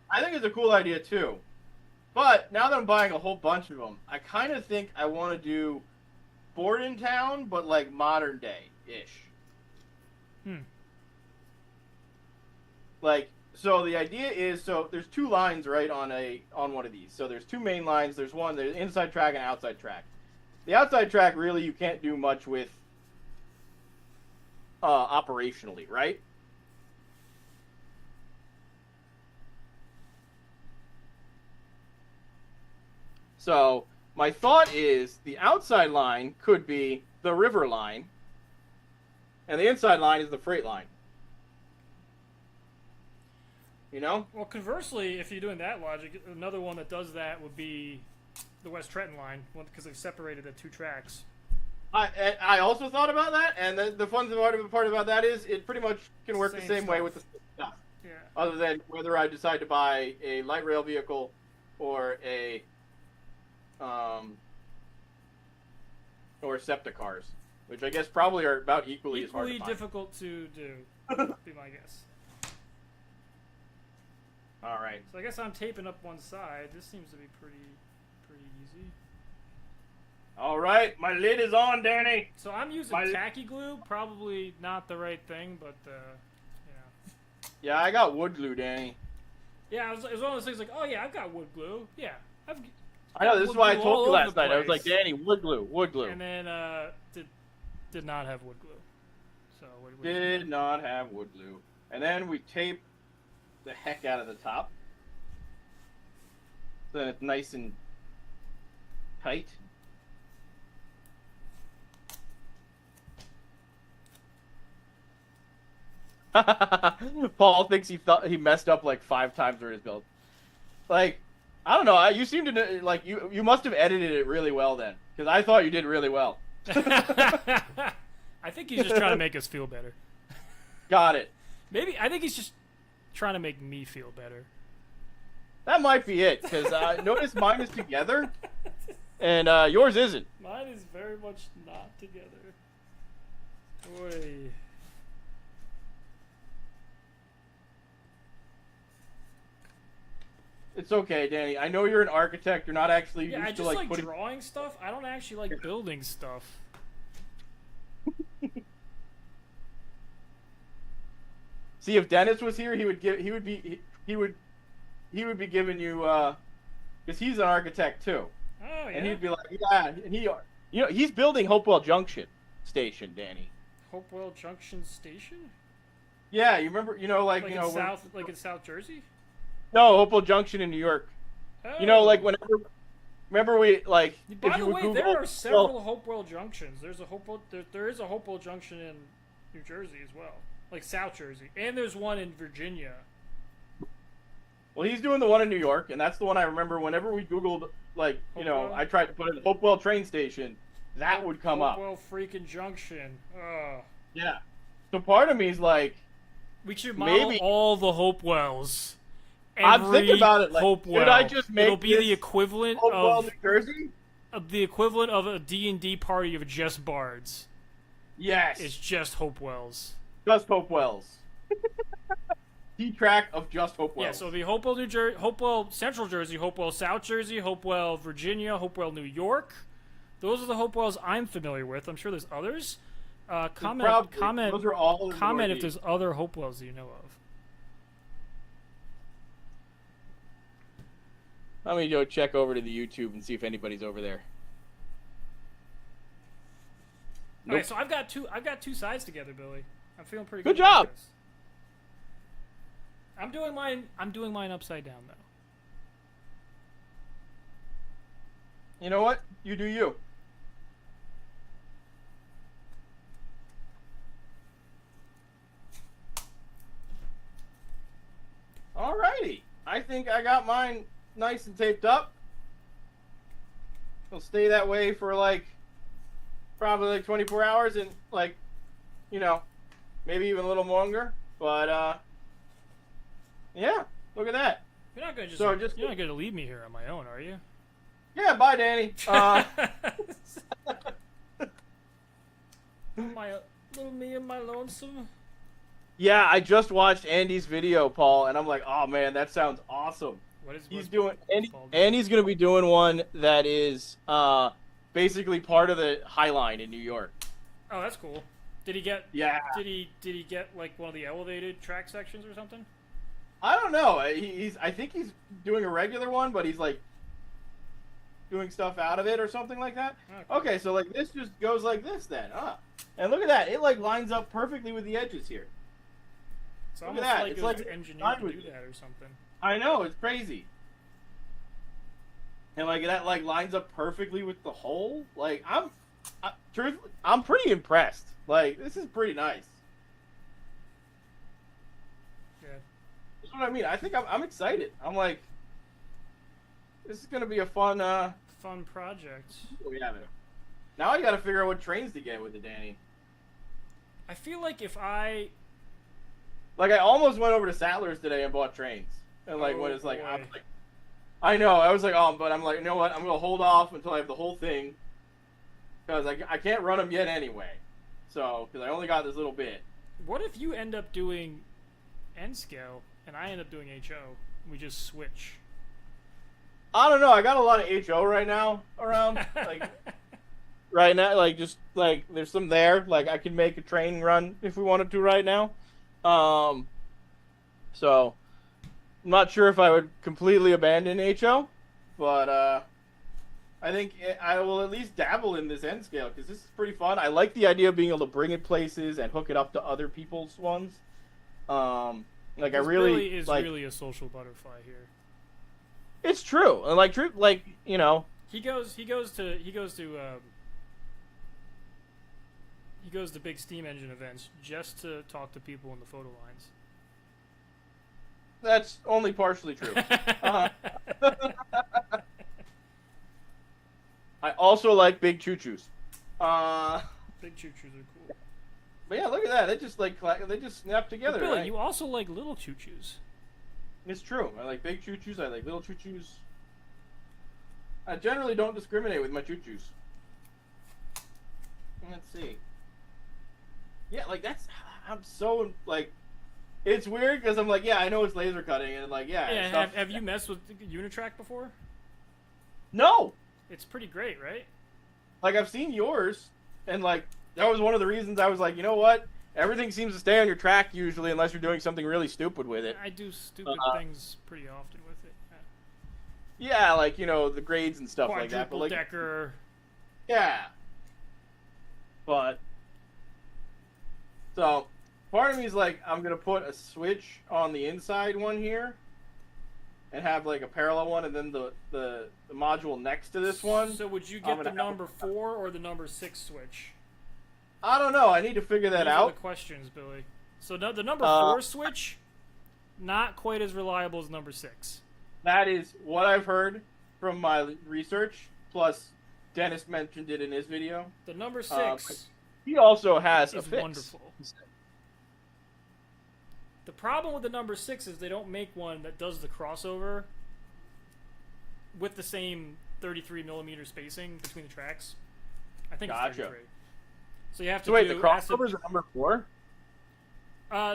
I think it's a cool idea too. But now that I'm buying a whole bunch of them, I kind of think I want to do Bordentown, but like modern day ish. Like, so the idea is, so there's 2 lines right on one of these. So there's 2 main lines. There's inside track and outside track. The outside track really you can't do much with operationally, right? So my thought is the outside line could be the river line, and the inside line is the freight line. You know?
Well, conversely, if you're doing that logic, another one that does that would be the West Trenton line, because they've separated the 2 tracks.
I also thought about that, and the fun part about that is it pretty much can work the same way with the stuff.
Yeah.
Other than whether I decide to buy a light rail vehicle or or SEPTA cars, which I guess probably are about equally as hard to find.
Difficult to do, would be my guess.
All right.
So I guess I'm taping up one side. This seems to be pretty easy.
All right, my lid is on, Danny.
So I'm using tacky glue. Probably not the right thing, but you know.
Yeah, I got wood glue, Danny.
Yeah, it was one of those things like, oh yeah, I've got wood glue. Yeah,
I know, this is why I told you last night. I was
place.
like, Danny, wood glue.
And then did not have wood glue. So
did not have wood glue. And then we tape the heck out of the top. So then it's nice and tight. Paul thinks he messed up like 5 times during his build. Like, I don't know. You seem to like you must have edited it really well then, because I thought you did really well.
I think he's just trying to make us feel better.
Got it.
Maybe I think he's just trying to make me feel better.
That might be it, because notice mine is together, and yours isn't.
Mine is very much not together. Boy.
It's okay, Danny. I know you're an architect. You're not actually
Yeah, I
used to
just
like
like
putting.
drawing stuff. I don't actually like building stuff.
See, if Dennis was here, he would be giving you because he's an architect too,
Oh
and
yeah.
he'd be like, yeah, and he's building Hopewell Junction station, Danny.
Hopewell Junction Station?
Yeah, you remember, like
Like in South Jersey?
no, Hopewell Junction in New York.
Oh.
Like whenever, remember we like
By
if
the
you would
way,
Google,
there are several Hopewell Junctions. There's a Hopewell. There is a Hopewell Junction in New Jersey as well, like South Jersey, and there's one in Virginia.
Well, he's doing the one in New York, and that's the one I remember. Whenever we Googled, like
Hopewell?
I tried to put in Hopewell train station, that would come up.
Hopewell freaking Junction. Ugh.
Yeah. So part of me is like,
We should model
Maybe-
all the Hopewells.
I'm thinking
Every
about it, like,
Hopewell.
should I just make
It'll be the
this
equivalent
Hopewell,
of
New Jersey.
a D&D party of just bards.
Yes,
It's just Hopewells.
just Hopewells. D-track of just Hopewells.
Yeah, so it'll be Hopewell, New Jersey, Hopewell, Central Jersey, Hopewell, South Jersey, Hopewell, Virginia, Hopewell, New York. Those are the Hopewells I'm familiar with. I'm sure there's others. Comment
Those are all in the
if
Northeast.
there's other Hopewells that you know of.
Let me go check over to the YouTube and see if anybody's over there.
Okay,
Nope.
so I've got two sides together, Billy. I'm feeling pretty
Good
good. about
job.
this. I'm doing mine upside down though.
You know what? You do you. Alrighty. I think I got mine nice and taped up. It'll stay that way for probably 24 hours and maybe even a little longer. But yeah, look at that.
You're not gonna you're not gonna leave me here on my own, are you?
Yeah, bye, Danny.
My little me and my lonesome.
Yeah, I just watched Andy's video, Paul, and I'm like, oh man, that sounds awesome. He's doing Andy's gonna be doing one that is basically part of the High Line in New York.
Oh, that's cool. Did he get?
Yeah.
Did he get like one of the elevated track sections or something?
I don't know. I think he's doing a regular one, but he's like doing stuff out of it or something like that. Okay, so like this just goes like this then. And look at that. It like lines up perfectly with the edges here.
It's
Look at
almost
that.
like
It's
it was
like
engineered to
with
do that or something.
I know, it's crazy. And like that like lines up perfectly with the hole. Like truthfully, I'm pretty impressed. Like this is pretty nice.
Yeah.
That's what I mean. I think I'm excited. I'm like, this is gonna be a fun
Fun project.
we have it. Now I gotta figure out what trains to get with it, Danny.
I feel like if I
Like I almost went over to Sattlers today and bought trains. And like when it's like
boy.
I'm like I know, I was like, but I'm like, you know what? I'm gonna hold off until I have the whole thing. Because I can't run them yet anyway. So, because I only got this little bit.
What if you end up doing N scale and I end up doing HO? We just switch.
I don't know. I got a lot of HO right now around. Like right now, like just like there's some there. Like I can make a train run if we wanted to right now. So I'm not sure if I would completely abandon HO, but I think I will at least dabble in this N scale because this is pretty fun. I like the idea of being able to bring it places and hook it up to other people's ones. Like I really
Billy is
like.
really a social butterfly here.
It's true, and like you know.
He goes to big steam engine events just to talk to people in the photo lines.
That's only partially true. I also like big choo-choos.
Big choo-choos are cool.
But yeah, look at that. They just they just snap together.
But Billy,
right?
you also like little choo-choos.
It's true. I like big choo-choos. I like little choo-choos. I generally don't discriminate with my choo-choos. Let's see. Yeah, like that's. I'm so like. it's weird because I'm like, yeah, I know it's laser cutting, and like, yeah.
Yeah,
Stuff.
have you messed with Unitrack before?
No,
It's pretty great, right?
like I've seen yours, and like that was one of the reasons I was like, you know what? Everything seems to stay on your track usually, unless you're doing something really stupid with it.
I do stupid things pretty often with it.
Yeah, like the grades and stuff like that. But
Quadruple
like,
decker.
yeah. But so part of me is like, I'm gonna put a switch on the inside one here, and have like a parallel one, and then the module next to this one.
So would you
I'm
get
gonna
the
have
number 4 or the number 6 switch?
I don't know. I need to figure that
These are
out.
the questions, Billy. So the number 4 switch, not quite as reliable as number 6.
That is what I've heard from my research. Plus, Dennis mentioned it in his video.
The number 6
He also has a
is
fix.
wonderful. The problem with the number 6 is they don't make one that does the crossover with the same 33 millimeter spacing between the tracks. I think it's 33. So you have to
So wait,
do
the crossovers are number 4?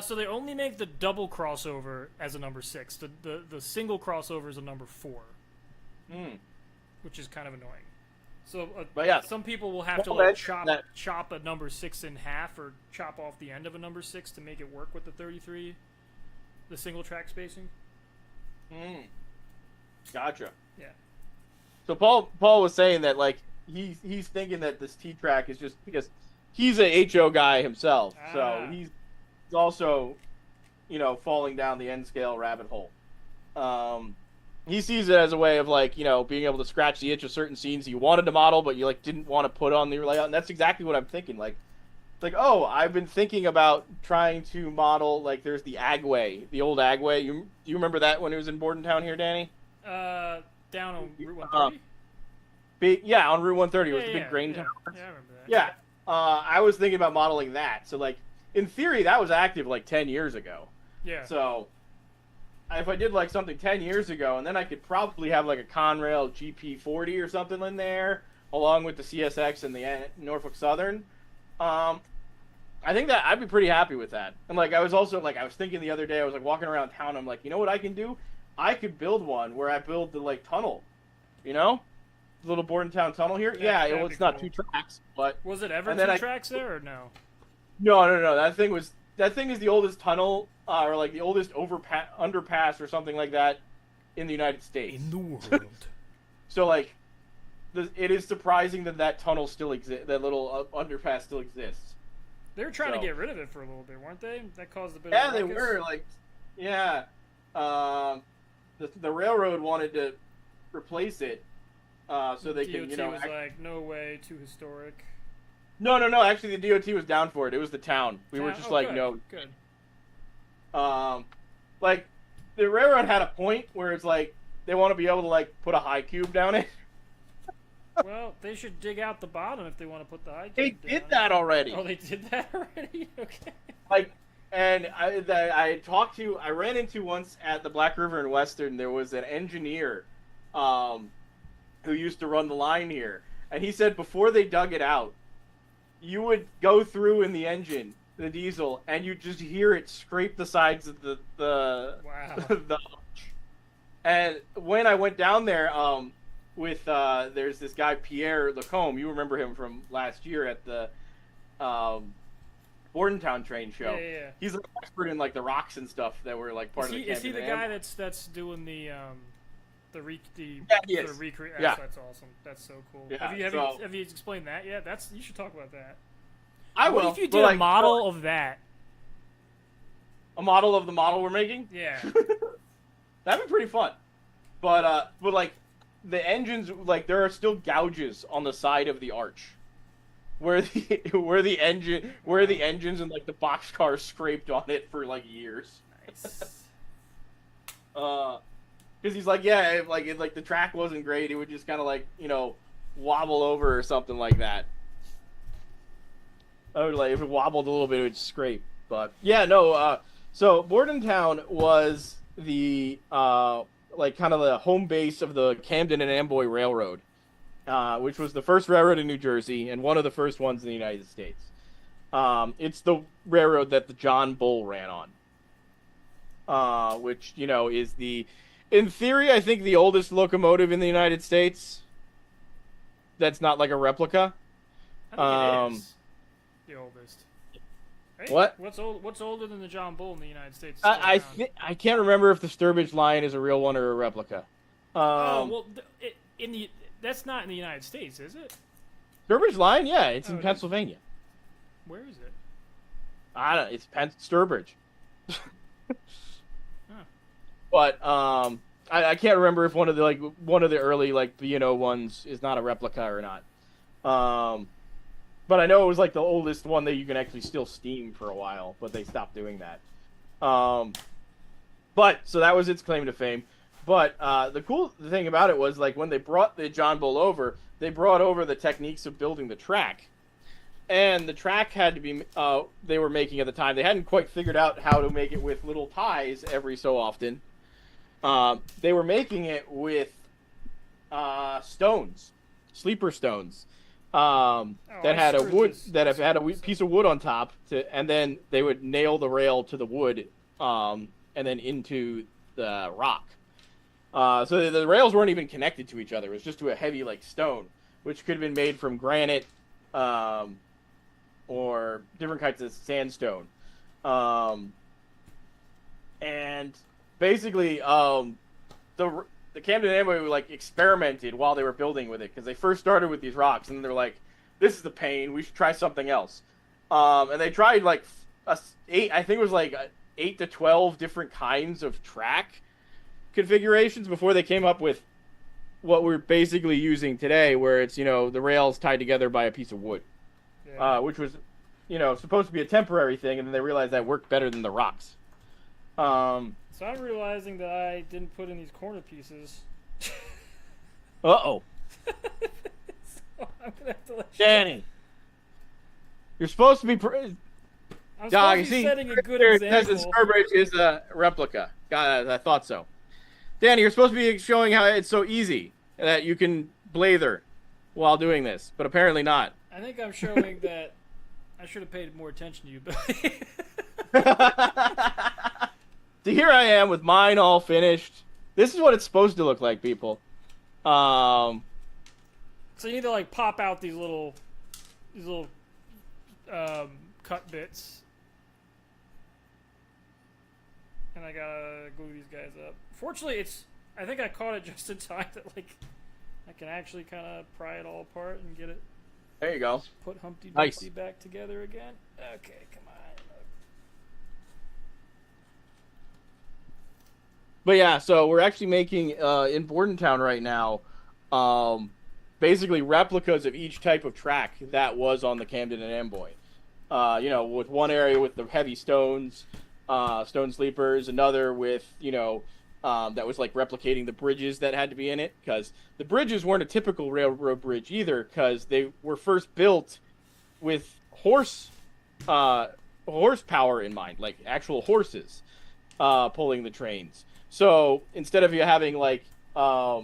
so they only make the double crossover as a number 6. The single crossover is a number 4, which is kind of annoying. So,
but yeah,
some people will have to
well,
like
that
chop a number 6 in half, or chop off the end of a number 6 to make it work with the 33, the single track spacing.
Gotcha.
Yeah.
So Paul was saying that like he's thinking that this T track is just because he's a HO guy himself, so he's also falling down the N scale rabbit hole. He sees it as a way of like being able to scratch the itch of certain scenes you wanted to model, but you like didn't want to put on the layout, and that's exactly what I'm thinking. Like, oh, I've been thinking about trying to model like there's the Agway, the old Agway. Do you remember that when it was in Bordentown here, Danny?
Down on Route 130.
On Route 130 was the big grain tower.
Yeah, I remember that.
Yeah, I was thinking about modeling that. So like in theory, that was active like 10 years ago.
Yeah.
So if I did like something 10 years ago, and then I could probably have like a Conrail GP40 or something in there, along with the CSX and the Norfolk Southern. I think that I'd be pretty happy with that. And like I was thinking the other day, I was like walking around town. I'm like, you know what I can do? I could build one where I build the like tunnel, the little Bordentown tunnel here. Yeah, it's not cool. 2 tracks, but
was it ever 2 tracks there or no?
No. That thing is the oldest tunnel, or like the oldest underpass or something like that in the United States.
In the world.
So like, it is surprising that tunnel still exists. That little underpass still exists.
They were trying to get rid of it for a little bit, weren't they? That caused a bit.
Yeah,
of
they were like, yeah. The railroad wanted to replace it, so they
DOT
can
was like, no way, too historic.
No. Actually, the DOT was down for it. It was the town. We were just like,
good.
no.
Good.
Like the railroad had a point where it's like they want to be able to like put a high cube down it.
Well, they should dig out the bottom if they want to put the high cube
They
down.
did that already.
Oh, they did that already? Okay.
Like, and I ran into once at the Black River in Western, there was an engineer who used to run the line here. And he said before they dug it out, you would go through in the engine, the diesel, and you just hear it scrape the sides of the
Wow.
the and when I went down there, with there's this guy Pierre Lacombe, you remember him from last year at the Bordentown train show.
Yeah.
He's an expert in like the rocks and stuff that were like part of the
Is he the
Camden
guy that's doing the
he is.
sort of recreate?
Yeah.
That's awesome. That's so cool.
Yeah,
Have you explained that yet? You should talk about that.
I will.
What if you did a model of that?
A model of the model we're making?
Yeah.
That'd be pretty fun. But like the engines, like there are still gouges on the side of the arch where the engines and like the boxcars scraped on it for like years.
Nice.
Because he's like, yeah, if the track wasn't great, it would just kind of like wobble over or something like that. I would like if it wobbled a little bit, it would scrape. But yeah, no. So Bordentown was the like kind of the home base of the Camden and Amboy Railroad, which was the first railroad in New Jersey and one of the first ones in the United States. It's the railroad that the John Bull ran on. which is in theory, I think the oldest locomotive in the United States. That's not like a replica.
I think it
Um,
is the oldest. Right?
what?
What's older than the John Bull in the United States? Still around?
I can't remember if the Sturbridge Lion is a real one or a replica.
Oh
Um,
well, in the that's not in the United States, is it?
Sturbridge Lion, yeah, it's
Oh,
in
it is?
Pennsylvania.
Where is it?
I don't. It's Sturbridge.
Huh.
But I can't remember if one of the early like ones is not a replica or not. Um, but I know it was like the oldest one that you can actually still steam for a while, but they stopped doing that. Um, but so that was its claim to fame. But the cool thing about it was like when they brought the John Bull over, they brought over the techniques of building the track, and the track had to be they were making at the time. They hadn't quite figured out how to make it with little ties every so often. They were making it with stones, sleeper stones, that had a wood that have had a piece of wood on top and then they would nail the rail to the wood, and then into the rock. So the rails weren't even connected to each other. It was just to a heavy like stone, which could have been made from granite, or different kinds of sandstone. And basically, the Camden Amway like experimented while they were building with it because they first started with these rocks and they're like, "This is the pain. We should try something else." And they tried like I think it was like 8 to 12 different kinds of track configurations before they came up with what we're basically using today, where it's the rails tied together by a piece of wood,
Yeah.
which was supposed to be a temporary thing, and then they realized that worked better than the rocks.
So I'm realizing that I didn't put in these corner pieces.
Uh-oh.
So I'm gonna have to let
Danny, you're supposed to be
I'm
Dog,
supposed
you
to be
see,
setting a good
it says that
example.
Sturbridge is a replica. God, I thought so. Danny, you're supposed to be showing how it's so easy that you can blather while doing this, but apparently not.
I think I'm showing that I should have paid more attention to you, Billy.
So here I am with mine all finished. This is what it's supposed to look like, people.
So you need to like pop out these little cut bits, and I gotta glue these guys up. Fortunately, I think I caught it just in time that like I can actually kind of pry it all apart and get it
There you go.
put Humpty
Nice.
Dumpty back together again. Okay, come on.
But yeah, so we're actually making in Bordentown right now, basically replicas of each type of track that was on the Camden and Amboy. With one area with the heavy stones, stone sleepers, another with that was like replicating the bridges that had to be in it, because the bridges weren't a typical railroad bridge either, because they were first built with horsepower in mind, like actual horses pulling the trains. So instead of you having like a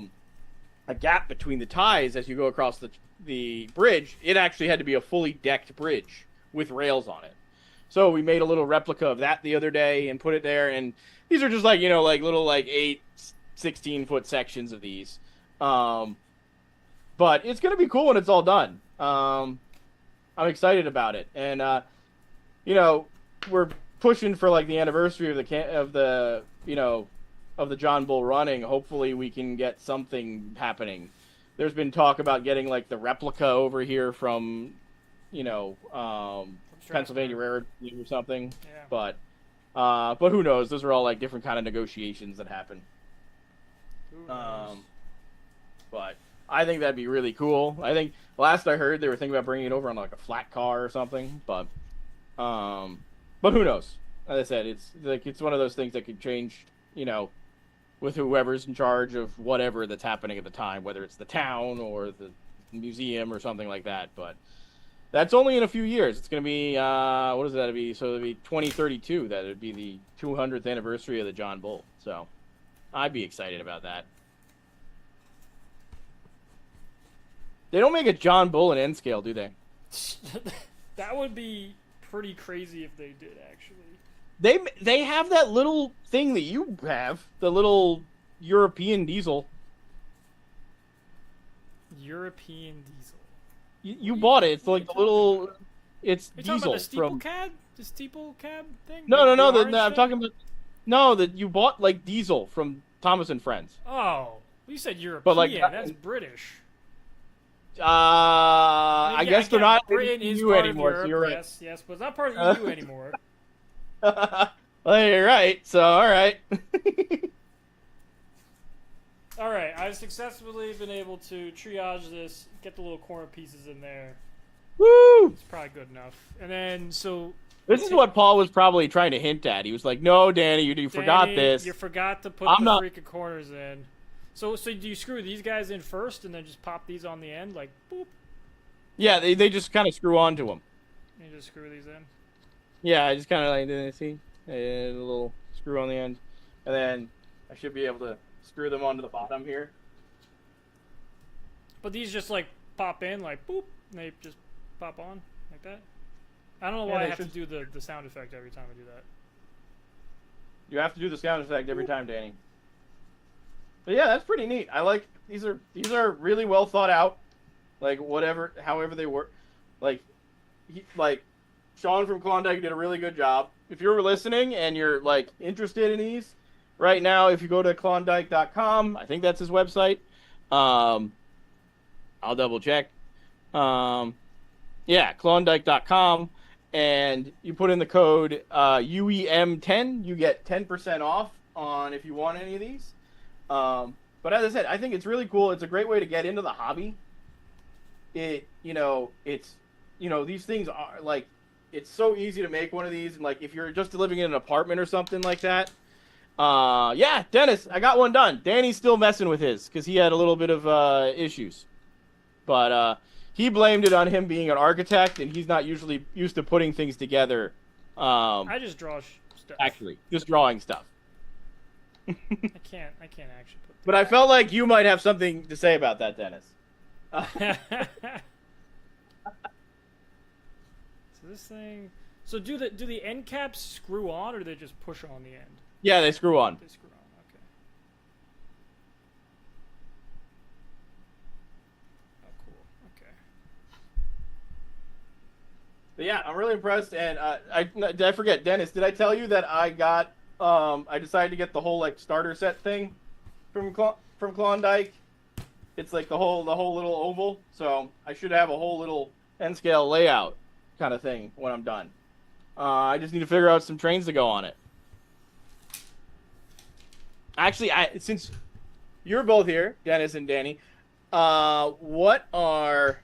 gap between the ties as you go across the bridge, it actually had to be a fully decked bridge with rails on it. So we made a little replica of that the other day and put it there. And these are just like like little like 16-foot sections of these. But it's gonna be cool when it's all done. I'm excited about it, and we're pushing for like the anniversary of the John Bull running. Hopefully we can get something happening. There's been talk about getting like the replica over here from Pennsylvania Railroad or something.
Yeah.
But who knows? Those are all like different kind of negotiations that happen.
Who knows?
But I think that'd be really cool. I think last I heard they were thinking about bringing it over on like a flat car or something. But who knows? As I said, it's one of those things that could change. With whoever's in charge of whatever that's happening at the time, whether it's the town or the museum or something like that. But that's only in a few years. It's going to be, what is that to be? So it'll be 2032. That would be the 200th anniversary of the John Bull. So I'd be excited about that. They don't make a John Bull in N scale, do they?
That would be pretty crazy if they did, actually.
They have that little thing that you have, the little European diesel.
European diesel.
You bought it. It's
What are
like
you
the
talking
little.
about?
It's
Are you talking about
diesel
the steeple
from.
cab? The steeple cab thing?
No, no, no.
orange
I'm
thing?
talking about. No, that you bought like diesel from Thomas and Friends.
Oh, well, you said
But like,
European. That's British.
I
Yeah,
guess they're
again,
not in
Britain
the
is
EU
part
anymore.
of
So
Europe.
you're right.
Yes, yes, but it's not part of the EU anymore.
Well, you're right. So all right.
All right, I've successfully been able to triage this, get the little corner pieces in there.
Woo!
It's probably good enough. And then, so
This is what Paul was probably trying to hint at. He was like, "No, Danny, you forgot
Danny,
this."
You forgot to put
I'm
the
not-
freaking corners in. So do you screw these guys in first and then just pop these on the end, like boop?
Yeah, they just kind of screw onto them.
You just screw these in.
Yeah, I just kind of like see a little screw on the end, and then I should be able to screw them onto the bottom here.
But these just like pop in, like boop, and they just pop on like that. I don't know why I
they
have
should-
to do the sound effect every time I do that.
You have to do the sound effect every time, Danny. But yeah, that's pretty neat. I like these are really well thought out. Like however they work. Like Sean from Klondike did a really good job. If you're listening and you're like interested in these, right now if you go to Klondike.com, I think that's his website. I'll double check. Yeah, Klondike.com, and you put in the code UEM10, you get 10% off on if you want any of these. But as I said, I think it's really cool. It's a great way to get into the hobby. These things are like, it's so easy to make one of these, and like if you're just living in an apartment or something like that. Yeah, Dennis, I got one done. Danny's still messing with his because he had a little bit of issues, but he blamed it on him being an architect, and he's not usually used to putting things together.
I just draw stuff.
Actually, just drawing stuff.
I can't actually put.
But I felt like you might have something to say about that, Dennis.
So this thing. So do the end caps screw on, or do they just push on the end?
Yeah, they screw on.
They screw on. Okay. Oh, cool. Okay.
But yeah, I'm really impressed. And did I forget, Dennis? Did I tell you that I got? I decided to get the whole like starter set thing from Klondike. It's like the whole little oval. So I should have a whole little N scale layout kind of thing when I'm done. I just need to figure out some trains to go on it. Actually, since you're both here, Dennis and Danny, what are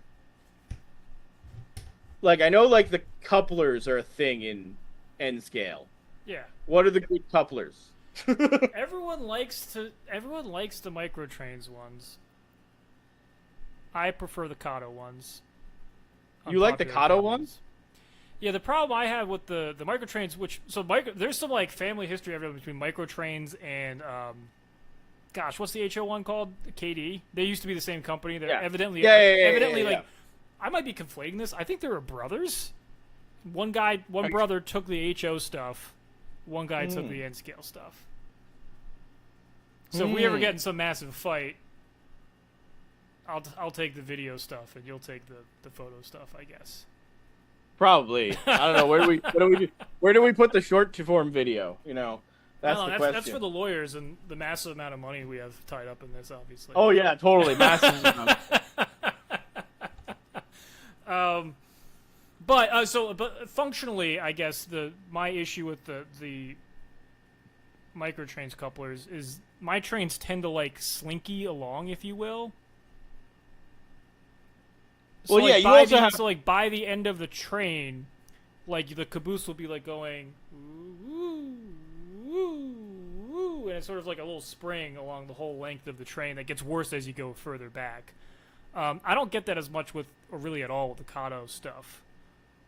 like I know like the couplers are a thing in N scale.
Yeah.
What are the good couplers?
Everyone likes the microtrains ones. I prefer the Kato ones.
You like the
Unpopular
Kato
opinions.
ones?
Yeah, the problem I have with the microtrains, there's some like family history evidence between microtrains and gosh, what's the HO one called? KD. They used to be the same company. They're
Yeah.
evidently
Yeah.
like I might be conflating this. I think they were brothers. One brother took the HO stuff. One guy took the N scale stuff. So if we ever get in some massive fight, I'll take the video stuff and you'll take the photo stuff, I guess.
Probably. I don't know. Where do we put the short form video? You know, that's the question.
That's for the lawyers and the massive amount of money we have tied up in this, obviously.
Oh yeah, totally massive.
But functionally, I guess my issue with the microtrains couplers is my trains tend to like slinky along, if you will. So
Well, yeah,
like
you also have.
so like by the end of the train, like the caboose will be like going ooh, ooh, ooh, ooh, and it's sort of like a little spring along the whole length of the train that gets worse as you go further back. I don't get that as much or really at all with the Kato stuff.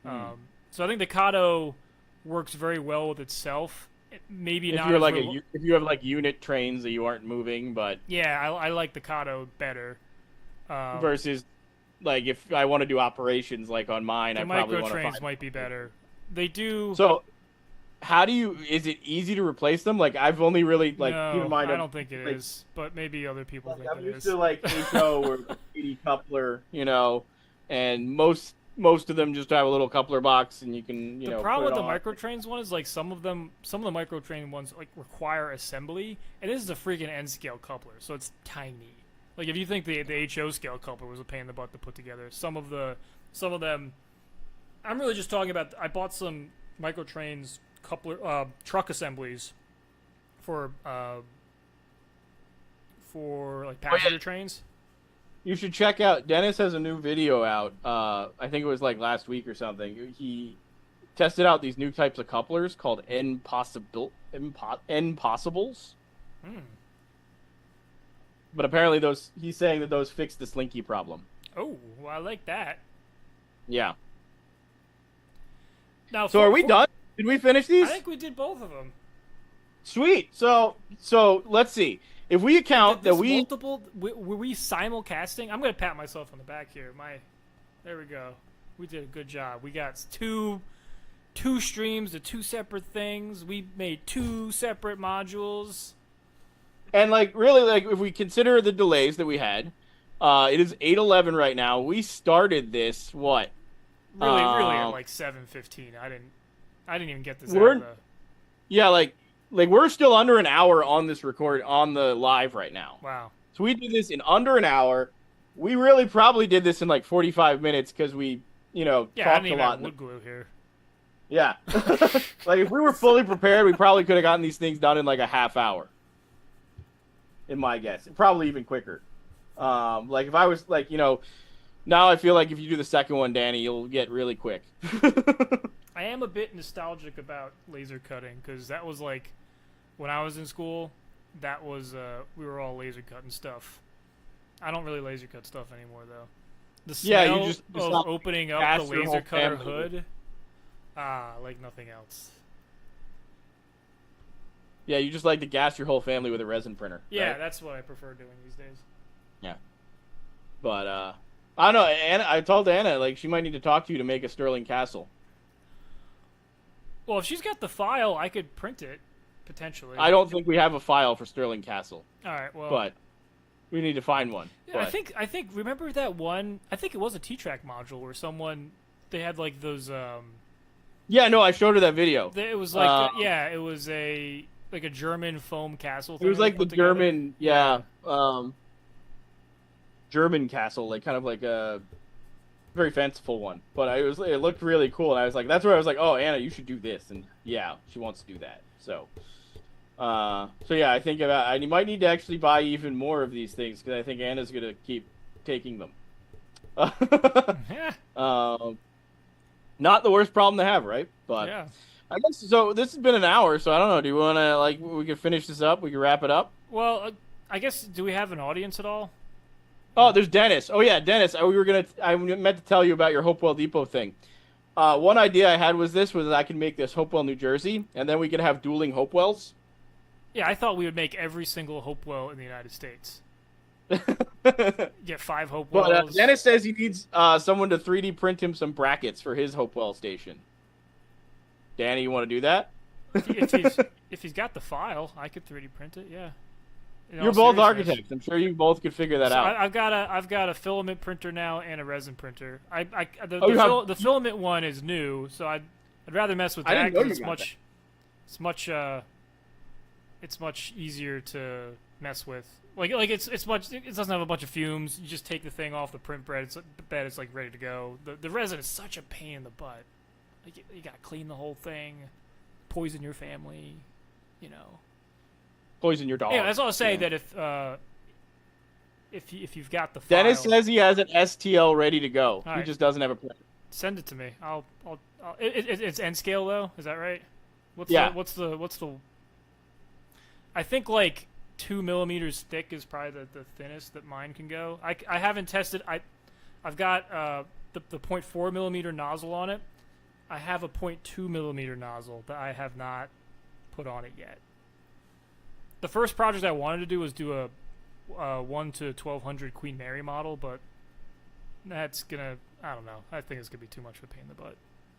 So I think the Kato works very well with itself. Maybe
If
not
you're
as
like
rel-
if you have like unit trains that you aren't moving, but
yeah, I like the Kato better.
versus like if I want to do operations like on mine,
The
I probably want to
microtrains
find.
might be better. They do.
So, how do you? Is it easy to replace them? Like I've only really like keep in
No,
mind.
I don't think it is,
like,
but maybe other people
like
think
I'm
it
used
is.
to like HO or CD coupler, and most of them just have a little coupler box, and you can
The
put
problem
it
with the
on.
microtrains one is like some of the microtrain ones like require assembly, and this is a freaking N scale coupler, so it's tiny. Like if you think the HO scale coupler was a pain in the butt to put together, some of them, I'm really just talking about. I bought some microtrains coupler truck assemblies for like passenger trains.
You should check out. Dennis has a new video out. I think it was like last week or something. He tested out these new types of couplers called N-possibles.
Hmm.
But apparently he's saying that those fix the slinky problem.
Oh, well, I like that.
Yeah.
Now,
So are we done? Did we finish these?
I think we did both of them.
Sweet. So let's see. If we account that we
multiple were we simulcasting? I'm gonna pat myself on the back here. There we go. We did a good job. We got two streams of two separate things. We made two separate modules.
and like really like if we consider the delays that we had, it is 8:11 right now. We started this what?
Really at like 7:15. I didn't even get this out
We're
of the.
yeah like we're still under an hour on this record on the live right now.
Wow.
So we did this in under an hour. We really probably did this in like 45 minutes because we
Yeah, I
talked
didn't
a
even
lot.
have wood glue here.
Yeah. Like if we were fully prepared, we probably could have gotten these things done in like a half hour. In my guess, probably even quicker. Like if I was like, now I feel like if you do the second one, Danny, you'll get really quick.
I am a bit nostalgic about laser cutting because that was like when I was in school. That was we were all laser cutting stuff. I don't really laser cut stuff anymore though. The smell
Yeah, you just
of opening up the
cast your
laser
whole
cutter
family.
hood, like nothing else.
Yeah, you just like to gas your whole family with a resin printer.
Yeah,
right?
that's what I prefer doing these days.
But I don't know. Anna, I told Anna like she might need to talk to you to make a Sterling Castle.
Well, if she's got the file, I could print it potentially.
I don't think we have a file for Sterling Castle,
All right, well,
but we need to find one.
yeah, I
But-
think remember that one? I think it was a T-Track module where they had like those
yeah, no, I showed her that video.
It was like it was a German foam castle.
It
Thing
was like the
put together.
German, German castle, like kind of like a very fanciful one. But it looked really cool, and I was like, that's where I was like, oh, Anna, you should do this, and yeah, she wants to do that. So yeah, I think I might need to actually buy even more of these things because I think Anna's gonna keep taking them.
Yeah,
Not the worst problem to have, right? But
yeah.
I guess so. This has been an hour, so I don't know. Do you want to like we can finish this up? We can wrap it up.
Well, I guess do we have an audience at all?
Oh, there's Dennis. Oh yeah, Dennis. I meant to tell you about your Hopewell Depot thing. One idea I had was I could make this Hopewell, New Jersey, and then we could have dueling Hopewells.
Yeah, I thought we would make every single Hopewell in the United States. Get 5 Hopewells.
But Dennis says he needs someone to 3D print him some brackets for his Hopewell station. Danny, you want to do that?
if he's got the file, I could 3D print it. Yeah. In
You're
all
both
seriousness.
architects. I'm sure you both could figure that
So
out.
I've got a filament printer now and a resin printer. The filament one is new, so I'd rather mess with
I
that
didn't know
because
you got that.
it's much easier to mess with. Like it doesn't have a bunch of fumes. You just take the thing off the print bed. It's like ready to go. The resin is such a pain in the butt. Like you gotta clean the whole thing, poison your family,
Poison your dog.
Yeah, that's all I say.
Yeah.
That if you've got the file,
Dennis says he has an STL ready to go. He
right.
just doesn't have a plan.
send it to me. It's N scale though. Is that right? What's the? I think like 2 millimeters thick is probably the thinnest that mine can go. I haven't tested. I've got the 0.4 millimeter nozzle on it. I have a 0.2 millimeter nozzle that I have not put on it yet. The first project I wanted to do was do a 1 to 1200 Queen Mary model, but that's gonna, I don't know. I think it's gonna be too much of a pain in the butt.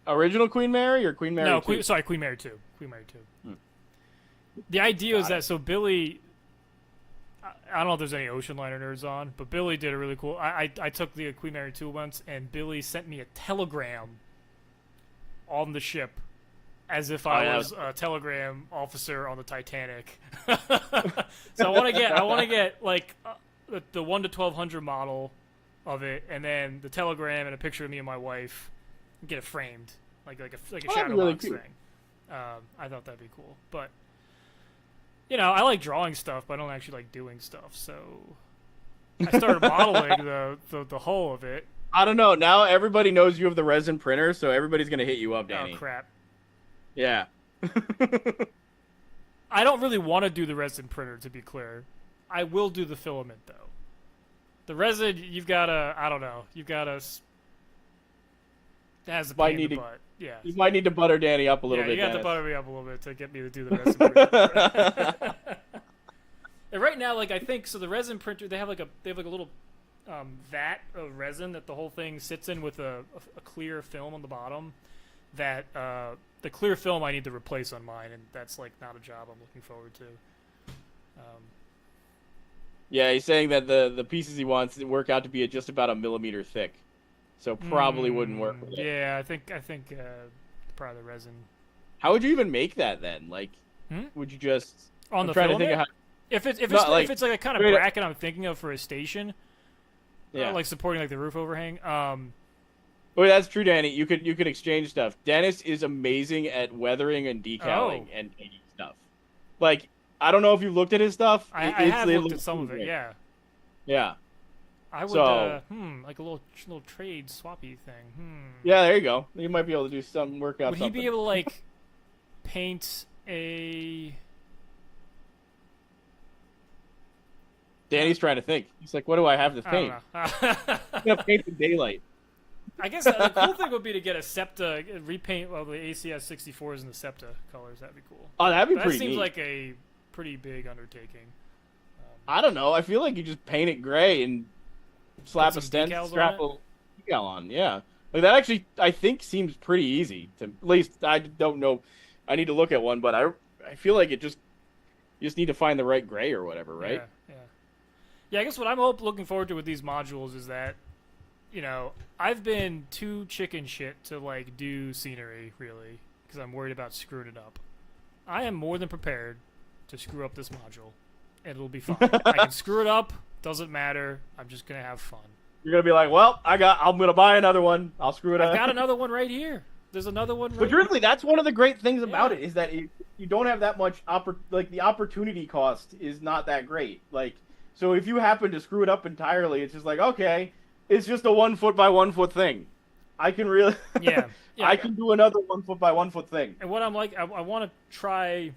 Original Queen Mary or Queen Mary?
No,
2?
Queen Mary 2. Queen Mary 2.
Hmm.
The idea is
Got
that so Billy. I don't know if there's any Ocean Liner nerds on, but Billy did a really cool. I took the Queen Mary 2 once, and Billy sent me a telegram on the ship, as if I was a telegram officer on the Titanic. So I want to get like the 1 to 1200 model of it, and then the telegram and a picture of me and my wife, and get it framed like a
that'd
shadow
be really
box
cute.
thing. I thought that'd be cool, but. You know, I like drawing stuff, but I don't actually like doing stuff. So I started modeling the whole of it.
I don't know. Now everybody knows you have the resin printer, so everybody's gonna hit you up, Danny.
Oh crap!
Yeah.
I don't really want to do the resin printer, to be clear. I will do the filament though. The resin, you've got to. I don't know. You've got to. It has a pain in the butt. Yeah.
You might need to butter Danny up a little bit.
You got
Dennis.
to butter me up a little bit to get me to do the resin printer. And right now, like I think, so the resin printer, they have like a little vat of resin that the whole thing sits in with a clear film on the bottom. That the clear film I need to replace on mine, and that's like not a job I'm looking forward to.
Yeah, he's saying that the pieces he wants to work out to be just about a millimeter thick, so probably wouldn't work with it.
Yeah, I think probably the resin.
How would you even make that then? Like, would you just
on
I'm
the
trying to
filament?
think of how.
If it's
like
a kind of bracket I'm thinking of for a station,
Yeah.
like supporting like the roof overhang.
Well, that's true, Danny. You could exchange stuff. Dennis is amazing at weathering and decaling and painting stuff. Like, I don't know if you looked at his stuff.
I have looked at some of it. Yeah.
Yeah.
I would.
So-
Like a little trade swappy thing.
Yeah, there you go. You might be able to do some work out.
Would he be able to like paint a?
Danny's trying to think. He's like, "What do I have to
I
paint?
don't know.
I'm gonna paint the daylight."
I guess the cool thing would be to get a SEPTA repaint of the ACS 64s in the SEPTA colors. That'd be cool.
Oh, that'd be
That
pretty
seems
neat.
like a pretty big undertaking.
I don't know. I feel like you just paint it gray and slap
some
a stent,
decals
strap
on
a decal on. Yeah, like that actually I think seems pretty easy. To at least I don't know. I need to look at one, but I feel like you just need to find the right gray or whatever, right?
Yeah, I guess what I'm looking forward to with these modules is that, you know, I've been too chicken shit to like do scenery really because I'm worried about screwing it up. I am more than prepared to screw up this module, and it'll be fine. I can screw it up. Doesn't matter. I'm just gonna have fun.
You're gonna be like, well, I'm gonna buy another one. I'll screw it up.
I've got another one right here. There's another one. Right
But truthfully, that's one of the great things about
Yeah.
it is that you don't have that much the opportunity cost is not that great. Like, so if you happen to screw it up entirely, it's just like, okay, it's just a 1 foot by 1 foot thing. I can really,
Yeah. Yeah.
I can do another 1 foot by 1 foot thing.
And what I'm like, I want to try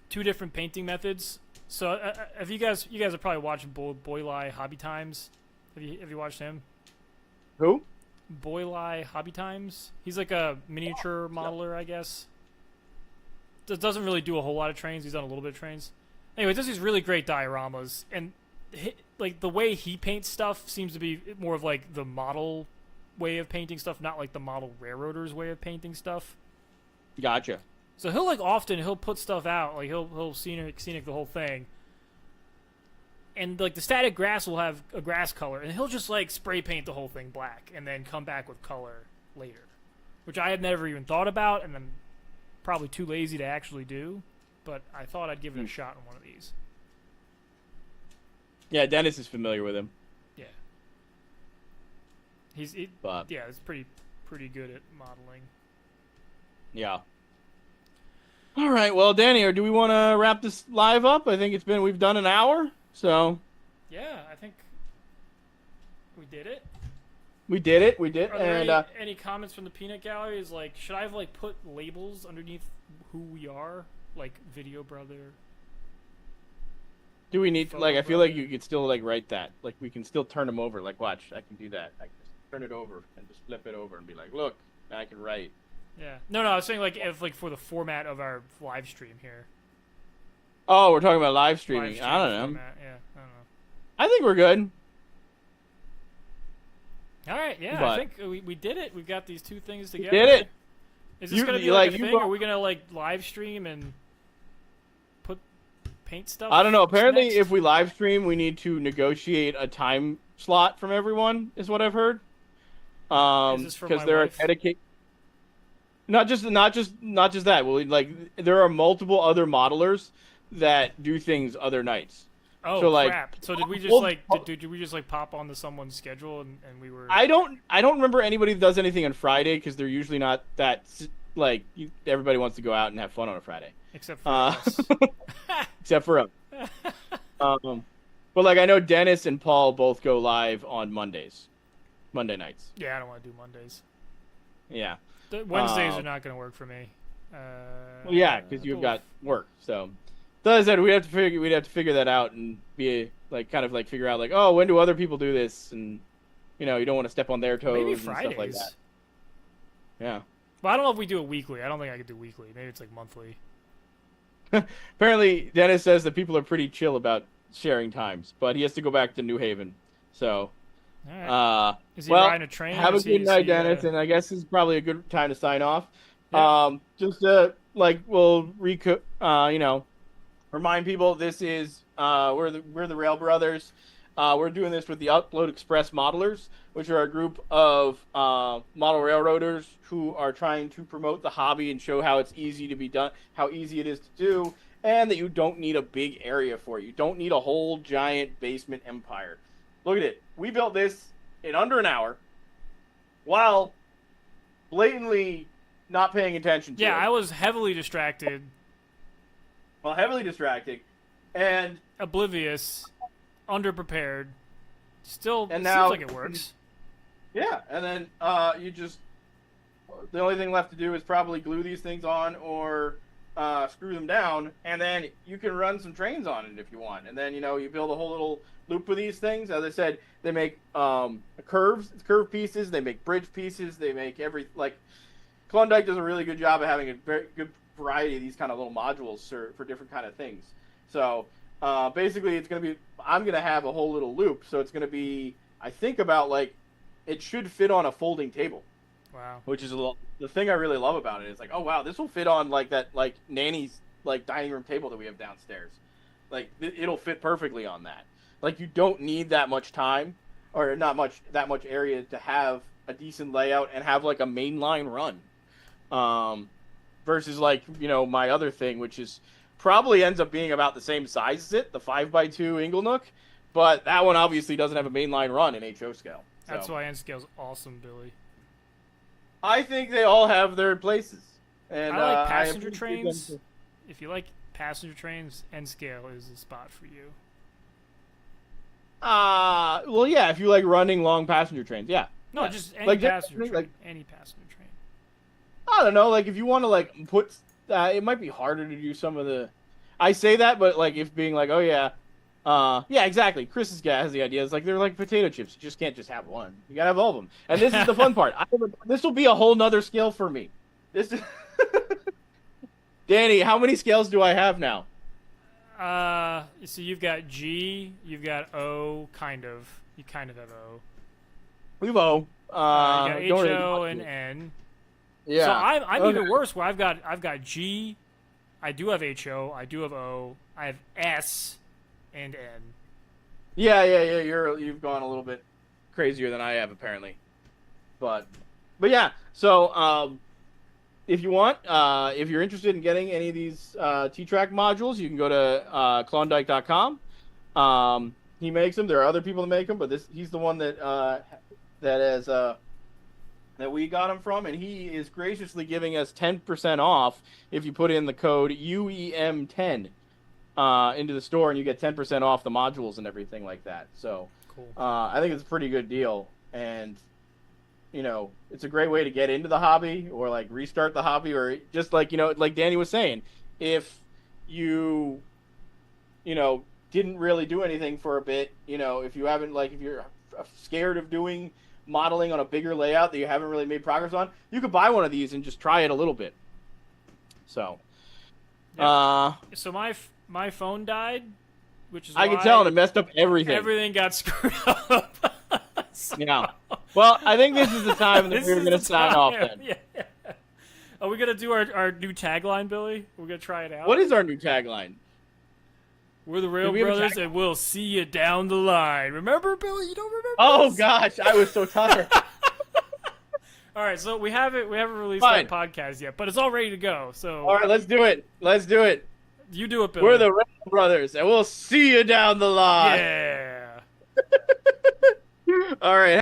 2 different painting methods. So, have you guys have probably watched Boylai Hobby Times? Have you watched him?
Who?
Boylai Hobby Times. He's like a miniature modeler, I guess. Doesn't really do a whole lot of trains. He's done a little bit of trains. Anyway, does these really great dioramas, and like the way he paints stuff seems to be more of like the model way of painting stuff, not like the model railroader's way of painting stuff.
Gotcha.
So he'll put stuff out, like he'll scenic the whole thing. And like the static grass will have a grass color, and he'll just like spray paint the whole thing black and then come back with color later. Which I had never even thought about, and I'm probably too lazy to actually do, but I thought I'd give it a shot on one of these.
Yeah, Dennis is familiar with him.
Yeah.
But
Yeah, it's pretty good at modeling.
yeah. All right, well, Danny, or do we want to wrap this live up? I think we've done an hour, so
Yeah, I think we did it.
we did it. We did,
Are there
and
any comments from the peanut gallery? Is like, should I have like put labels underneath who we are, like Video Brother?
do we need
Photo
like? I feel
brother.
like you could still like write that. Like we can still turn them over. Like, watch, I can do that. I can just turn it over and just flip it over and be like, look, I can write.
Yeah. No, I was saying like if like for the format of our live stream here.
Oh, we're talking about live streaming.
Live
I
stream
don't know.
format, yeah, I don't know.
I think we're good.
All right, yeah, I
But-
think we did it. We've got these 2 things together.
Did it.
Is this
You-
gonna be
like,
like a
you
thing?
go-
Are we gonna like live stream and put paint stuff?
I don't know. Apparently,
next?
if we live stream, we need to negotiate a time slot from everyone. Is what I've heard.
Is this for
Because
my
there are
wife?
dedicated. Not just that. Well, like there are multiple other modelers that do things other nights.
Oh
so, like,
crap! So did we just
hold-
like did we just like pop onto someone's schedule and we were?
I don't remember anybody that does anything on Friday because they're usually not that like everybody wants to go out and have fun on a Friday.
Except for
Uh,
us.
Except for but like I know Dennis and Paul both go live on Monday nights.
Yeah, I don't want to do Mondays.
Yeah.
The Wednesdays
Um,
are not going to work for me.
Well, yeah, because you've got work. So as I said, we'd have to figure that out and be like kind of like figure out like, oh, when do other people do this, and you don't want to step on their toes
maybe
and stuff like
Fridays.
that. Yeah.
Well, I don't know if we do it weekly. I don't think I could do weekly. Maybe it's like monthly.
Apparently, Dennis says that people are pretty chill about sharing times, but he has to go back to New Haven. So,
All right. Is he
well,
riding a train?
have
or
a
is
good
is
night, Dennis, and I guess this is probably a good time to sign off.
Yeah.
Just we'll remind people this is we're the Rail Brothers. We're doing this with the Upload Express Modelers, which are a group of model railroaders who are trying to promote the hobby and show how it's easy to be done, how easy it is to do, and that you don't need a big area for it. You don't need a whole giant basement empire. Look at it. We built this in under an hour while blatantly not paying attention to
Yeah,
it.
I was heavily distracted,
Well, heavily distracting. And
oblivious, underprepared. Still,
And
seems
now-
like it works.
yeah, and then the only thing left to do is probably glue these things on or screw them down, and then you can run some trains on it if you want. And then you build a whole little loop of these things. As I said, they make curve pieces, they make bridge pieces, they make Klondike does a really good job of having a very good variety of these kind of little modules for different kind of things. So basically, I'm gonna have a whole little loop. So it's gonna be, I think about it should fit on a folding table.
Wow.
Which is the thing I really love about it. It's like, oh wow, this will fit on that nanny's dining room table that we have downstairs. It'll fit perfectly on that. You don't need that much time or not that much area to have a decent layout and have a mainline run. Versus my other thing, which is probably ends up being about the same size as it, the 5x2 Inglenook, but that one obviously doesn't have a mainline run in HO scale. So.
That's why N scale's awesome, Billy.
I think they all have their places. And
I like passenger
appreciate them
trains.
for-
If you like passenger trains, N scale is the spot for you.
Well, yeah, if you like running long passenger trains, yeah.
No,
Yeah.
just any
Like,
passenger
like-
train. Any passenger train.
I don't know, if you want to put, it might be harder to do some of the. I say that, but if being oh yeah, yeah, exactly. Chris has the idea. It's they're like potato chips. You just can't just have one. You gotta have all of them. And this is the fun part. This will be a whole nother scale for me. This is. Danny, how many scales do I have now?
So you've got G, you've got O, kind of. You kind of have O.
We've O.
You got
don't really
HO
want
and
to.
N.
Yeah.
So I'm
Okay.
even worse. Where I've got G, I do have HO, I do have O, I have S, and N.
Yeah. You've gone a little bit crazier than I have apparently, but yeah. So if you want, if you're interested in getting any of these T-Track modules, you can go to Klondike.com. He makes them. There are other people that make them, but he's the one that we got them from, and he is graciously giving us 10% off if you put in the code UEM10 into the store, and you get 10% off the modules and everything like that. So
Cool.
I think it's a pretty good deal, and it's a great way to get into the hobby or restart the hobby, or just like Danny was saying, if you didn't really do anything for a bit, if you haven't if you're scared of doing modeling on a bigger layout that you haven't really made progress on, you could buy one of these and just try it a little bit. So
So my phone died, which is
I
why
can tell, and it messed up everything.
everything got screwed up. So-
Yeah. Well, I think this is the time that
This
we were
is
going to
the
sign off
time.
then.
Yeah. Are we gonna do our new tagline, Billy? We're gonna try it out.
What is our new tagline?
We're the Rail
we have a
Brothers, and we'll see you down the line. Remember, Billy? You don't remember?
Oh
this?
gosh, I was so tired.
All right, so we haven't released
Fine.
that podcast yet, but it's all ready to go. So
All right, let's do it. Let's do it.
you do it, Billy.
We're the Rail Brothers, and we'll see you down the line.
Yeah.
All right.